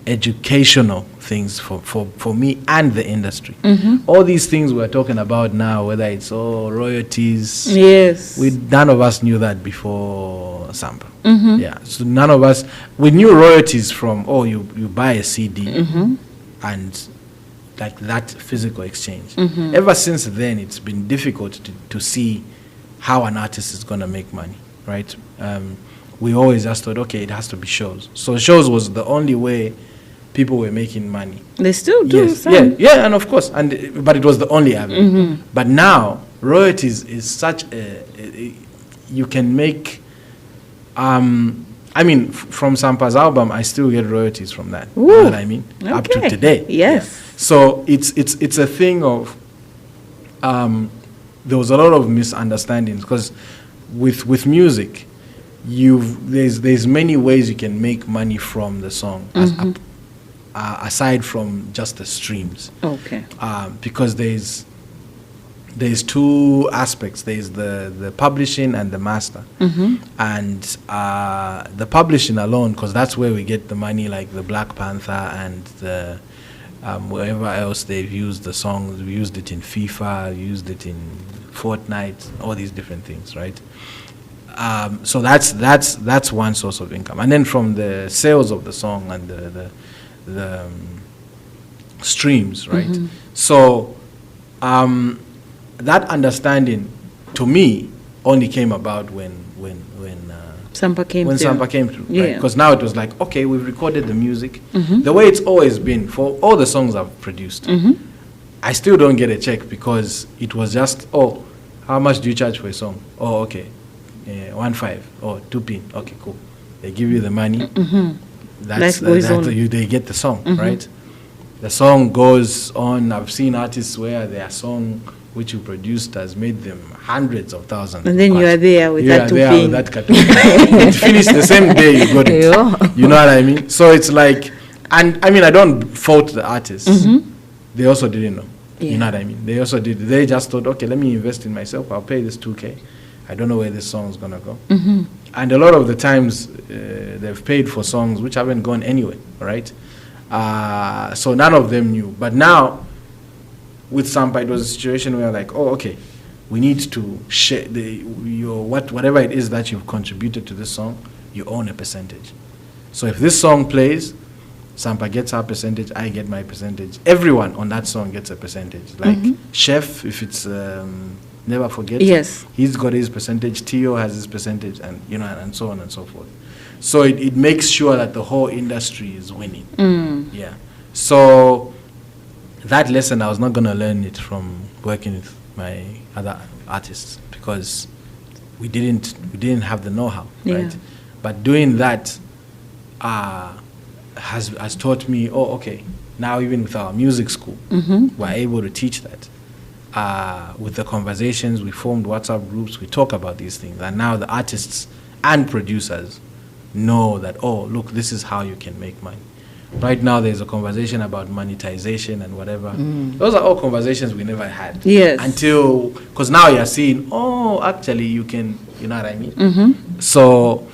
educational things for me and the industry. All these things we're talking about now, whether it's royalties, none of us knew that before Sampa. Yeah, so none of us, we knew royalties from, you buy a CD and like that physical exchange. Ever since then, it's been difficult to see how an artist is going to make money, right? We always just thought, okay, it has to be shows. So shows was the only way people were making money. They still do. Yes, yeah, and of course, but it was the only avenue. But now, royalties is such you can make. I mean, from Sampa's album, I still get royalties from that. Ooh, you know what I mean? okay. Up to today. Yes. Yeah. So it's a thing of. There was a lot of misunderstandings because with music, there's many ways you can make money from the song, aside from just the streams. Okay. Because there's two aspects. There's the publishing and the master. And the publishing alone, because that's where we get the money, like the Black Panther and the wherever else they've used the songs. We used it in FIFA, used it in Fortnite, all these different things, right? So that's one source of income. And then from the sales of the song and the streams, right? So that understanding, to me, only came about when Sampa came through. Sampa came through, Yeah. right? Because now it was like, okay, we've recorded the music. The way it's always been for all the songs I've produced, I still don't get a check because it was just, how much do you charge for a song? Oh, okay, 1.5 or 2p. Okay, cool. They give you the money. They get the song, right? The song goes on. I've seen artists where their song, which you produced, has made them hundreds of thousands. And then you are there with that 2p. You are there with that cartoon. It finished the same day you got it. You know what I mean? So it's like, and I mean, I don't fault the artists. They also didn't know. Yeah. You know what I mean? They also did. They just thought, okay, let me invest in myself. I'll pay this 2K. I don't know where this song is going to go. And a lot of the times, they've paid for songs which haven't gone anywhere, right? So none of them knew. But now, with Sampa, it was a situation where like, okay, we need to share whatever it is that you've contributed to this song, you own a percentage. So if this song plays, Sampa gets her percentage, I get my percentage. Everyone on that song gets a percentage. Like Chef, if it's Never Forget, he's got his percentage, Tio has his percentage, and and so on and so forth. So it makes sure that the whole industry is winning. Yeah. So that lesson, I was not going to learn it from working with my other artists because we didn't have the know-how, right? But doing that has taught me, okay, now even with our music school, we're able to teach that. With the conversations, we formed WhatsApp groups, we talk about these things, and now the artists and producers know that, look, this is how you can make money. Right now, there's a conversation about monetization and whatever. Those are all conversations we never had. Yes. Until, because now you're seeing, actually, you can, you know what I mean? So,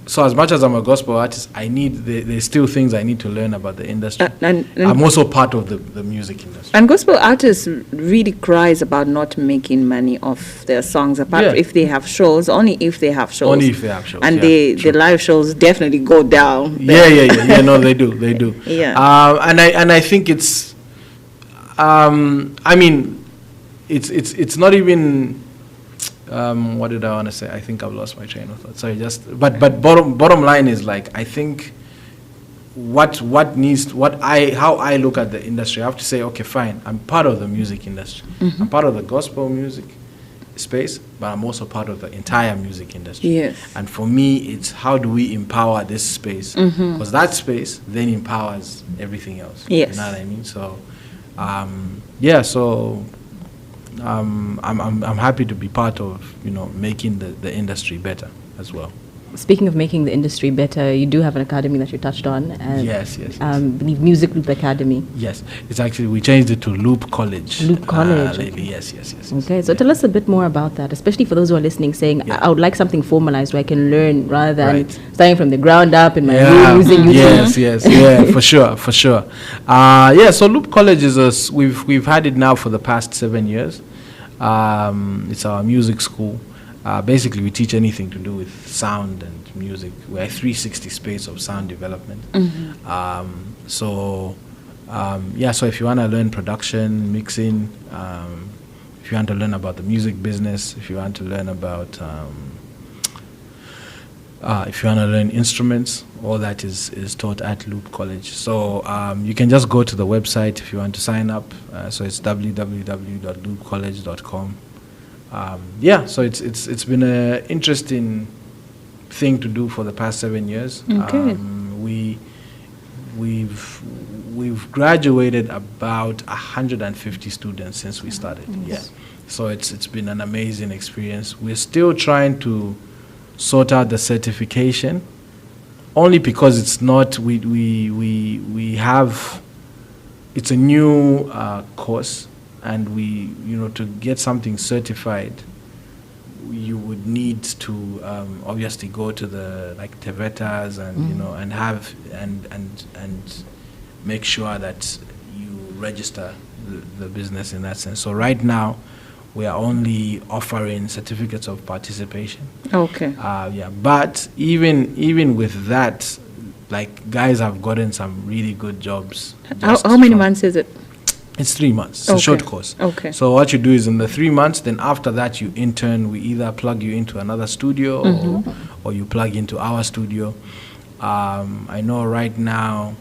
so as much as I'm a gospel artist, there's still things I need to learn about the industry. And I'm also part of the music industry. And gospel artists really cries about not making money off their songs, apart if they have shows, only if they have shows. Only if they have shows, and the live shows definitely go down. Yeah, no, they do. Yeah. And I think it's, I mean, it's not even, what did I want to say? I think I've lost my train of thought. Sorry, but bottom line is like, I think how I look at the industry, I have to say, okay, fine, I'm part of the music industry. I'm part of the gospel music space, but I'm also part of the entire music industry. Yes. And for me, it's how do we empower this space? Because that space then empowers everything else. Yes. You know what I mean? So, yeah. So, I'm happy to be part of making the industry better as well. Speaking of making the industry better, you do have an academy that you touched on. And, Yes. I believe Music Loop Academy. Yes, it's actually, we changed it to Loop College. Loop College. Lately. Yes. Okay, so tell us a bit more about that, especially for those who are listening, saying, I would like something formalized where I can learn rather than Right. starting from the ground up in my room using YouTube. Yes, yeah, for sure. So Loop College is we've had it now for the past 7 years. It's our music school. Basically, we teach anything to do with sound and music. We're a 360 space of sound development. So if you want to learn production, mixing, if you want to learn about the music business, if you want to learn about, if you want to learn instruments, all that is taught at Loop College. So you can just go to the website if you want to sign up. So it's www.loopcollege.com. So it's been an interesting thing to do for the past 7 years. Okay. We've graduated about 150 students since we started. Yeah, so it's been an amazing experience. We're still trying to sort out the certification, only because it's not we have, it's a new course. And to get something certified, you would need to obviously go to the Tevetas and and have and make sure that you register the business in that sense. So right now, we are only offering certificates of participation. Okay. But even with that, guys have gotten some really good jobs. How many months is it? It's 3 months. It's a short course. Okay. So what you do is in the 3 months, then after that you intern. We either plug you into another studio or you plug into our studio. I know right now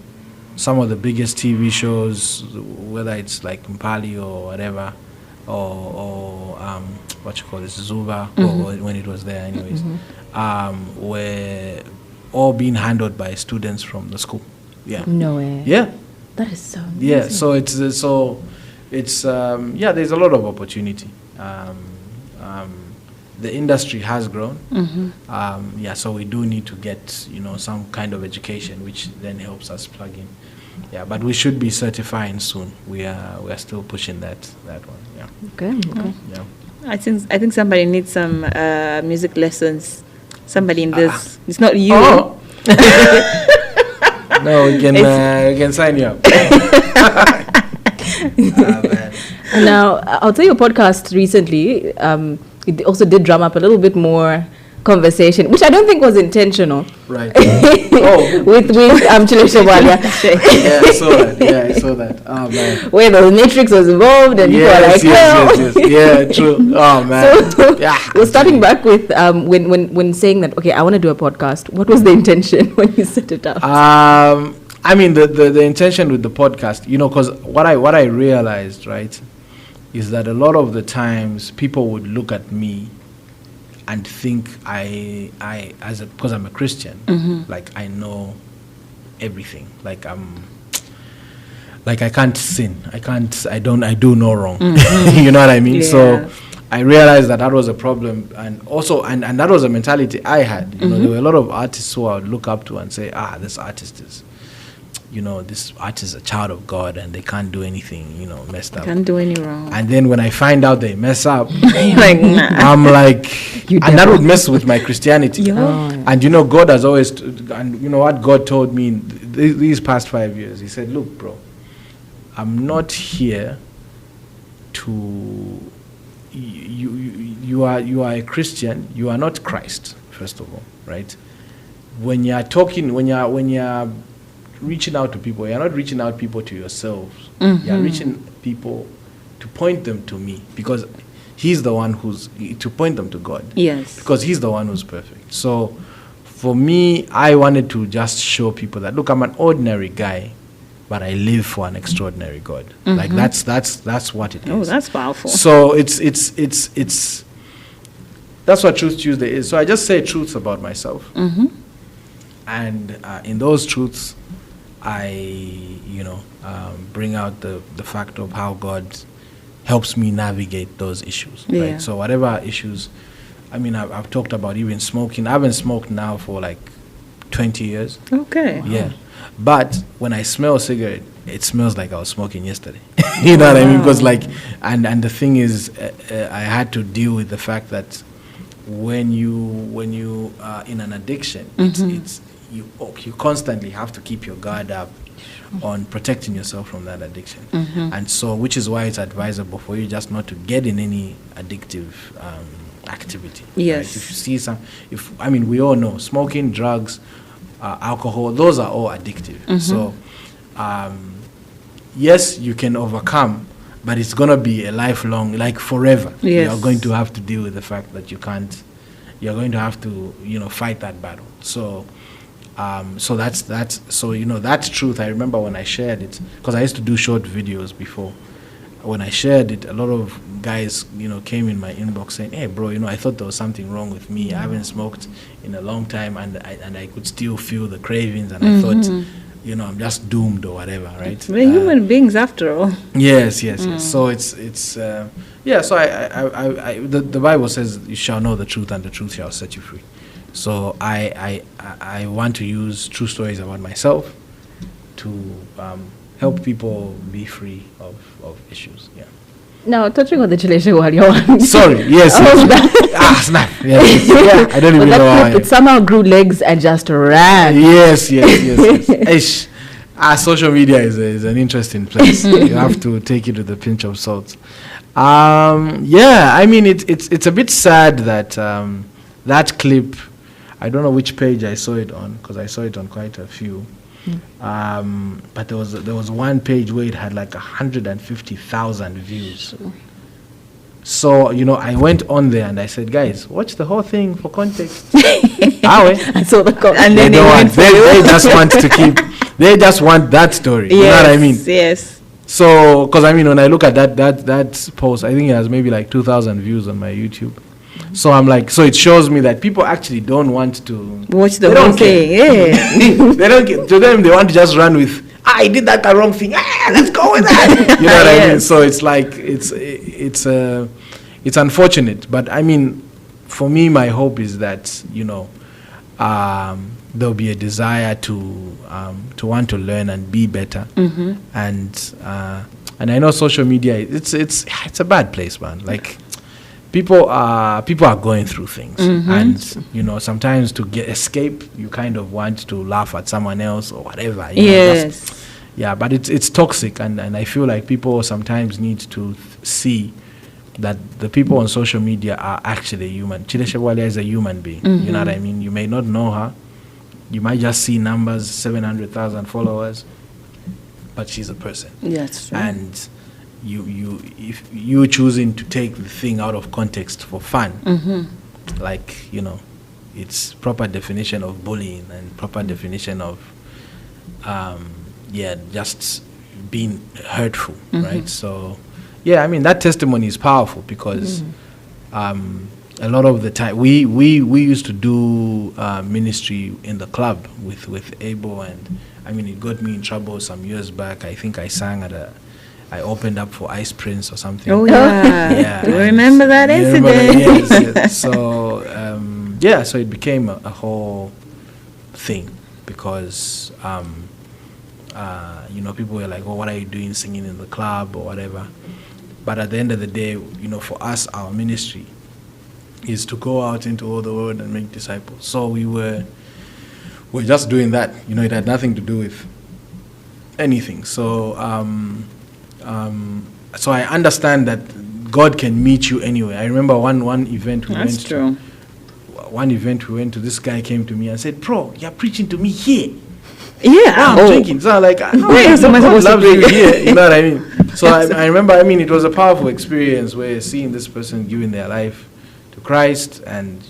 some of the biggest TV shows, whether it's like Mpali or whatever, or Zuba, or when it was there anyways, were all being handled by students from the school. Yeah. No way. Yeah. That is so amazing. Yeah, so it's there's a lot of opportunity. The industry has grown. So we do need to get some kind of education, which then helps us plug in. Yeah, but we should be certifying soon. We are still pushing that one. Yeah. Okay. Yeah. I think somebody needs some music lessons. Somebody in this. It's not you. Oh. No, we can sign you up. Now, I'll tell you a podcast recently. It also did drum up a little bit more conversation, which I don't think was intentional. Right. with Chilesha Walia. Yeah, I saw that. Oh man. Where the Matrix was involved and people were like, yes. Yeah, true. Oh man. So we're starting back with when saying that, okay, I want to do a podcast. What was the intention when you set it up? I mean the intention with the podcast, because what I realized, right, is that a lot of the times people would look at me and think because I'm a Christian, I know everything. I can't sin. I do no wrong. You know what I mean? Yeah. So I realized that was a problem, and also and that was a mentality I had. There were a lot of artists who I would look up to and say, this artist is, this artist is a child of God and they can't do anything, messed up. Can't do any wrong. And then when I find out they mess up, Nah. I'm like, and that would mess with my Christianity. Yeah. And God has always, and what God told me in these past 5 years, He said, look, bro, I'm not here to, you are a Christian, you are not Christ, first of all, right? When you're talking, when you're reaching out to people, you're not reaching out people to yourselves. You're reaching people to point them to me, because He's the one to point them to God. Yes. Because He's the one who's perfect. So for me, I wanted to just show people that, look, I'm an ordinary guy, but I live for an extraordinary God. That's what it is. Oh, that's powerful. So it's that's what Truth Tuesday is. So I just say truths about myself. Mm-hmm. And in those truths, I, bring out the fact of how God helps me navigate those issues. Yeah. Right? So whatever issues, I've talked about even smoking. I haven't smoked now for like 20 years. Okay. Yeah. But when I smell a cigarette, it smells like I was smoking yesterday. You know what I mean? Because and the thing is, I had to deal with the fact that when you are in an addiction, it's you constantly have to keep your guard up on protecting yourself from that addiction. And so, which is why it's advisable for you just not to get in any addictive activity. Yes. Right? If you see we all know smoking, drugs, alcohol, those are all addictive. So, yes, you can overcome, but it's going to be a lifelong, like forever. Yes. You're going to have to deal with the fact that you can't, you're going to have to, fight that battle. So, that's truth. I remember when I shared it, because I used to do short videos before. When I shared it, a lot of guys, came in my inbox saying, "Hey, bro, I thought there was something wrong with me. I haven't smoked in a long time, and I could still feel the cravings, and I thought, I'm just doomed or whatever, right?" We're human beings after all. Yes. So it's So the Bible says, "You shall know the truth, and the truth shall set you free." So I want to use true stories about myself to help people be free of issues. Yeah. Now, touching on the Chileshe while you're on. Sorry. Yes. Snap. Yes. Yeah. I don't even know how. It somehow grew legs and just ran. Yes. Ish. Social media is an interesting place. You have to take it with a pinch of salt. It's a bit sad that that clip. I don't know which page I saw it on, because I saw it on quite a few. But there was one page where it had like 150,000 views. So I went on there and I said, "Guys, watch the whole thing for context." I saw the comment. And then they just want to keep. They just want that story. Yes, you know what I mean? Yes. So, because when I look at that post, I think it has maybe like 2,000 views on my YouTube. So I'm like, so it shows me that people actually don't want to Watch the whole thing. Yeah. They don't get, to them, they want to just run with, I did that the wrong thing. Let's go with that. You know what I mean? So it's like, it's unfortunate. But for me, my hope is that, there'll be a desire to want to learn and be better. And I know social media, it's a bad place, man. Like, people are going through things, and sometimes to escape, you kind of want to laugh at someone else or whatever. Yes. But it's toxic, and I feel like people sometimes need to see that the people on social media are actually human. Chileshe Bwalia is a human being. You know what I mean? You may not know her. You might just see numbers, 700,000 followers, but she's a person. That's true. And if you're choosing to take the thing out of context for fun, like, it's proper definition of bullying and proper definition of, just being hurtful, right? So, that testimony is powerful because a lot of the time, we used to do ministry in the club with Abel, and it got me in trouble some years back. I think I sang I opened up for Ice Prince or something. Oh, yeah. Do you remember that incident? Yes. So, so it became a whole thing because, people were like, well, what are you doing singing in the club or whatever? But at the end of the day, for us, our ministry is to go out into all the world and make disciples. So we're just doing that. It had nothing to do with anything. So, so I understand that God can meet you anywhere. I remember one event we went to. One event we went to, this guy came to me and said, "Bro, you're preaching to me here." Yeah. I'm drinking. So I'm like, no, God loves you here. You know what I mean? So I remember, it was a powerful experience where seeing this person giving their life to Christ and,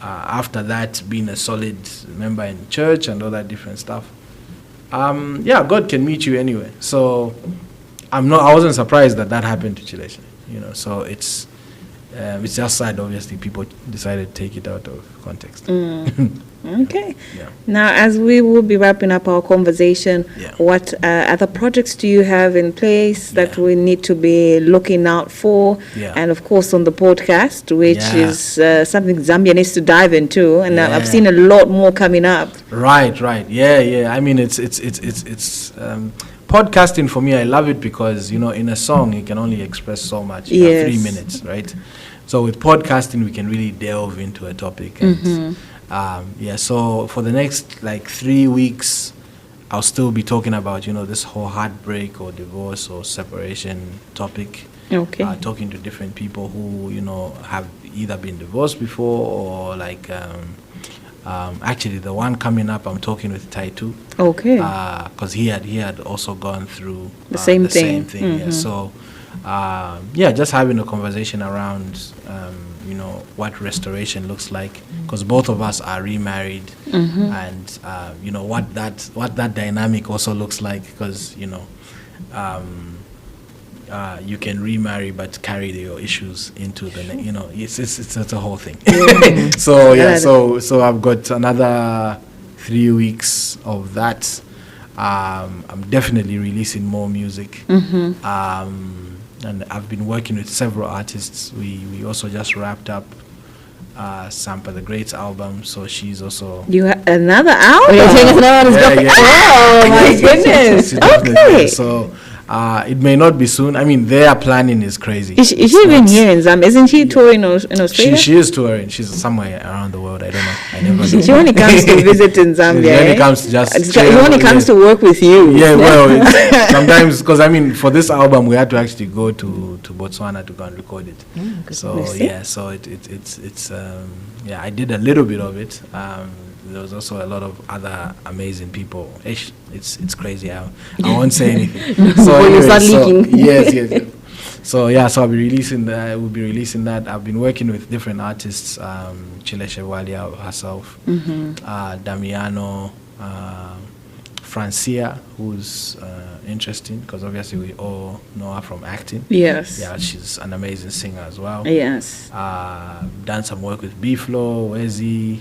after that being a solid member in church and all that different stuff. God can meet you anywhere. So I wasn't surprised that happened to Chileshe. So it's it's just sad, obviously, people decided to take it out of context. Okay. Yeah. Now, as we will be wrapping up our conversation, Yeah. what other projects do you have in place that Yeah. we need to be looking out for? Yeah. And of course, on the podcast, which Yeah. is something Zambia needs to dive into, and I've Yeah. seen a lot more coming up. Right. Yeah. I mean, it's podcasting for me. I love it because in a song you can only express so much. You have 3 Yes. minutes, right? So with podcasting, we can really delve into a topic. And, so for the next 3 weeks, I'll still be talking about this whole heartbreak or divorce or separation topic. Okay. Talking to different people who have either been divorced before or actually the one coming up, I'm talking with Tai too. Okay. Because he had also gone through The same thing. Yeah. So just having a conversation around what restoration looks like, because both of us are remarried, and what that dynamic also looks like, because you can remarry but carry your issues into the it's a whole thing. So I've got another 3 weeks of that. I'm definitely releasing more music. And I've been working with several artists. We also just wrapped up Sampa the Great's album, so she's also You have another album? You're taking us now, let's go. Oh, my Yes, goodness. definitely. Okay. So it may not be soon. I mean, their planning is crazy. Is she It's even nuts. here in Zambia? Isn't she touring in Australia? She is touring. She's somewhere around the world. I don't know. I never know. She only comes to visit in Zambia. She only eh? comes to just She chill, only comes yeah. to work with you. Yeah, well, sometimes, because I mean, for this album, we had to actually go to Botswana to go and record it. So so it's I did a little bit of it. There was also a lot of other amazing people. It's crazy how I won't say anything. Before you start so- leaking. Yes. So I'll be releasing that. We'll be releasing that. I've been working with different artists. Chile Chevalia herself, Damiano, Francia, who's interesting because obviously we all know her from acting. Yes. Yeah, she's an amazing singer as well. Yes. Done some work with B-Flow, Wezi.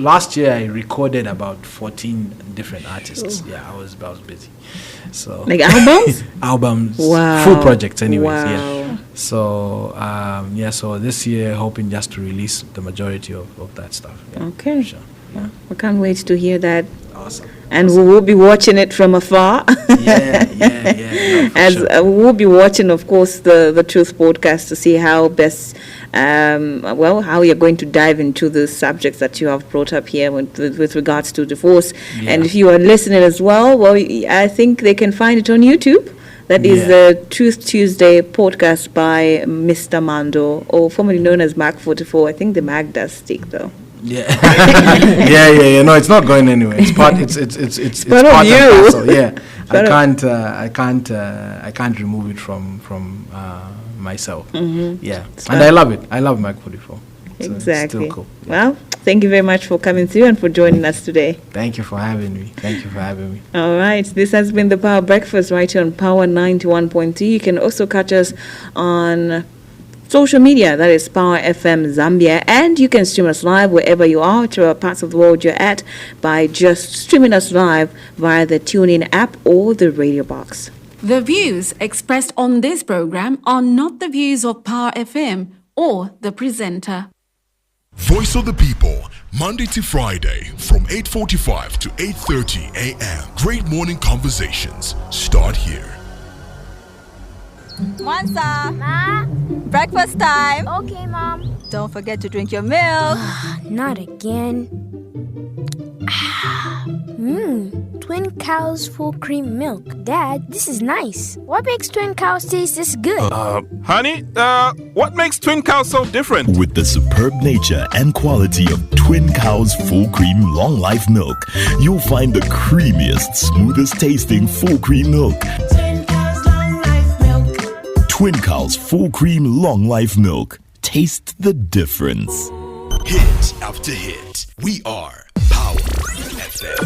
Last year I recorded about 14 different artists. Yeah, I was busy. So Like albums? albums, Wow. full projects, anyways. Wow. Yeah. So so this year hoping just to release the majority of that stuff. Yeah, Okay. sure. Well, I can't wait to hear that. Awesome. And we will be watching it from afar. Yeah. No, for As sure. we will be watching, of course, the Truth podcast to see how best, how you're going to dive into the subjects that you have brought up here with regards to divorce. Yeah. And if you are listening as well, I think they can find it on YouTube. That is Yeah. the Truth Tuesday podcast by Mr. Mando, or formerly known as Mag44. I think the Mag does stick though. Yeah. yeah. No, it's not going anywhere. It's part. It's part of part you. and parcel. Yeah, part of- I can't remove it from myself. Mm-hmm. Yeah, and I love it. I love Mag44. So Exactly. It's still cool. Yeah. Well, thank you very much for coming through and for joining us today. Thank you for having me. All right. This has been the Power Breakfast right here on Power 91.3. You can also catch us on social media, that is Power FM Zambia, and you can stream us live wherever you are, whichever parts of the world you're at, by just streaming us live via the TuneIn app or the radio box. The views expressed on this program are not the views of Power FM or the presenter. Voice of the People, Monday to Friday from 8:45 to 8:30 a.m. Great morning conversations start here. Mwansa, Ma? breakfast time. Okay, Mom. Don't forget to drink your milk. Not again. Twin cows full cream milk. Dad, this is nice. What makes twin cows taste this good? Honey, what makes Twin Cows so different? With the superb nature and quality of Twin Cows Full Cream Long Life Milk, you'll find the creamiest, smoothest tasting full cream milk. Twin Cows Full Cream Long Life Milk. Taste the difference. Hit after hit. We are Power FM.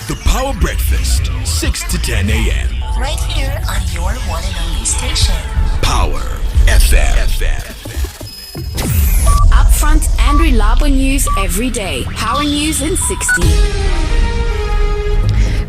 The Power Breakfast, 6 to 10 a.m. Right here on your one and only station. Power FM. Upfront and reliable news every day. Power News in 60.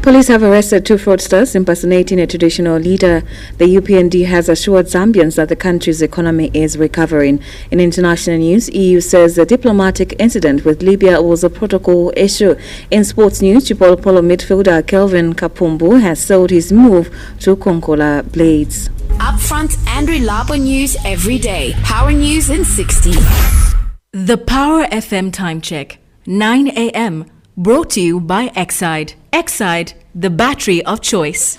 Police have arrested 2 fraudsters impersonating a traditional leader. The UPND has assured Zambians that the country's economy is recovering. In international news, EU says the diplomatic incident with Libya was a protocol issue. In sports news, Chipolo Polo midfielder Kelvin Kapumbu has sold his move to Konkola Blades. Upfront and reliable news every day. Power News in 60. The Power FM time check, 9 a.m. Brought to you by Exide. Exide, the battery of choice.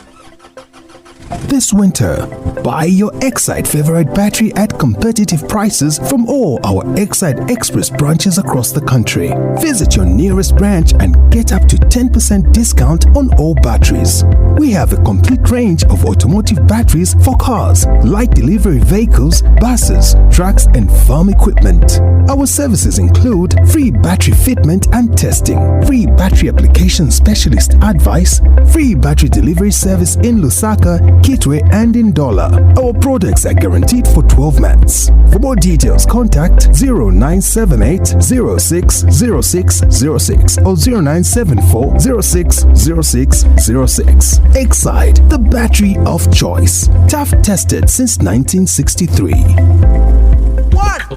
This winter, buy your Exide favorite battery at competitive prices from all our Exide Express branches across the country. Visit your nearest branch and get up to 10% discount on all batteries. We have a complete range of automotive batteries for cars, light delivery vehicles, buses, trucks, and farm equipment. Our services include free battery fitment and testing, free battery application specialist advice, free battery delivery service in Lusaka, Kitwe, and in Dollar. Our products are guaranteed for 12 months. For more details, contact 0978 060606 or 0974 060606. Exide, the battery of choice. Tough tested since 1963. 1,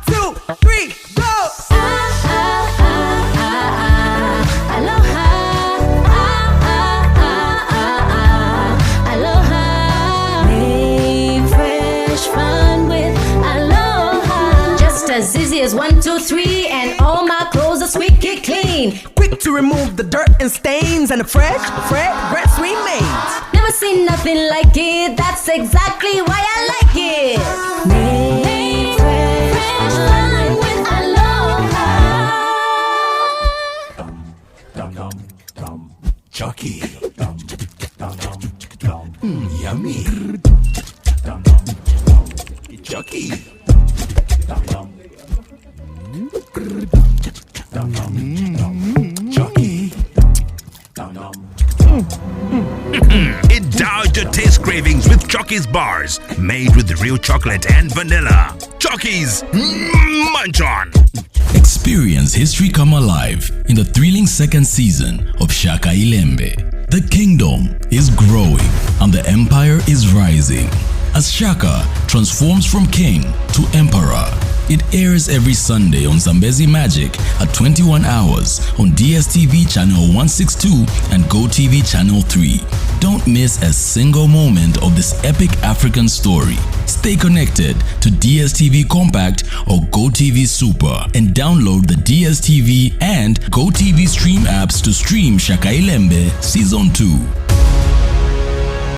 2, 3, go! As easy as 1, 2, 3, and all my clothes are squeaky clean. Quick to remove the dirt and stains, and a fresh fragrance remains. Never seen nothing like it. That's exactly why I like it. Made fresh fun with Aloha. Chucky. Yummy. Chucky. Indulge your taste cravings with Chocky's bars, made with real chocolate and vanilla. Chocky's, munch on! Experience history come alive in the thrilling second season of Shaka Ilembe. The kingdom is growing and the empire is rising as Shaka transforms from king to emperor. It airs every Sunday on Zambezi Magic at 21 hours on Dstv channel 162 and Gotv channel 3. Don't miss a single moment of this epic African story. Stay connected to Dstv Compact or Gotv Super and download the Dstv and Gotv Stream apps to stream Shaka Ilembe Season 2.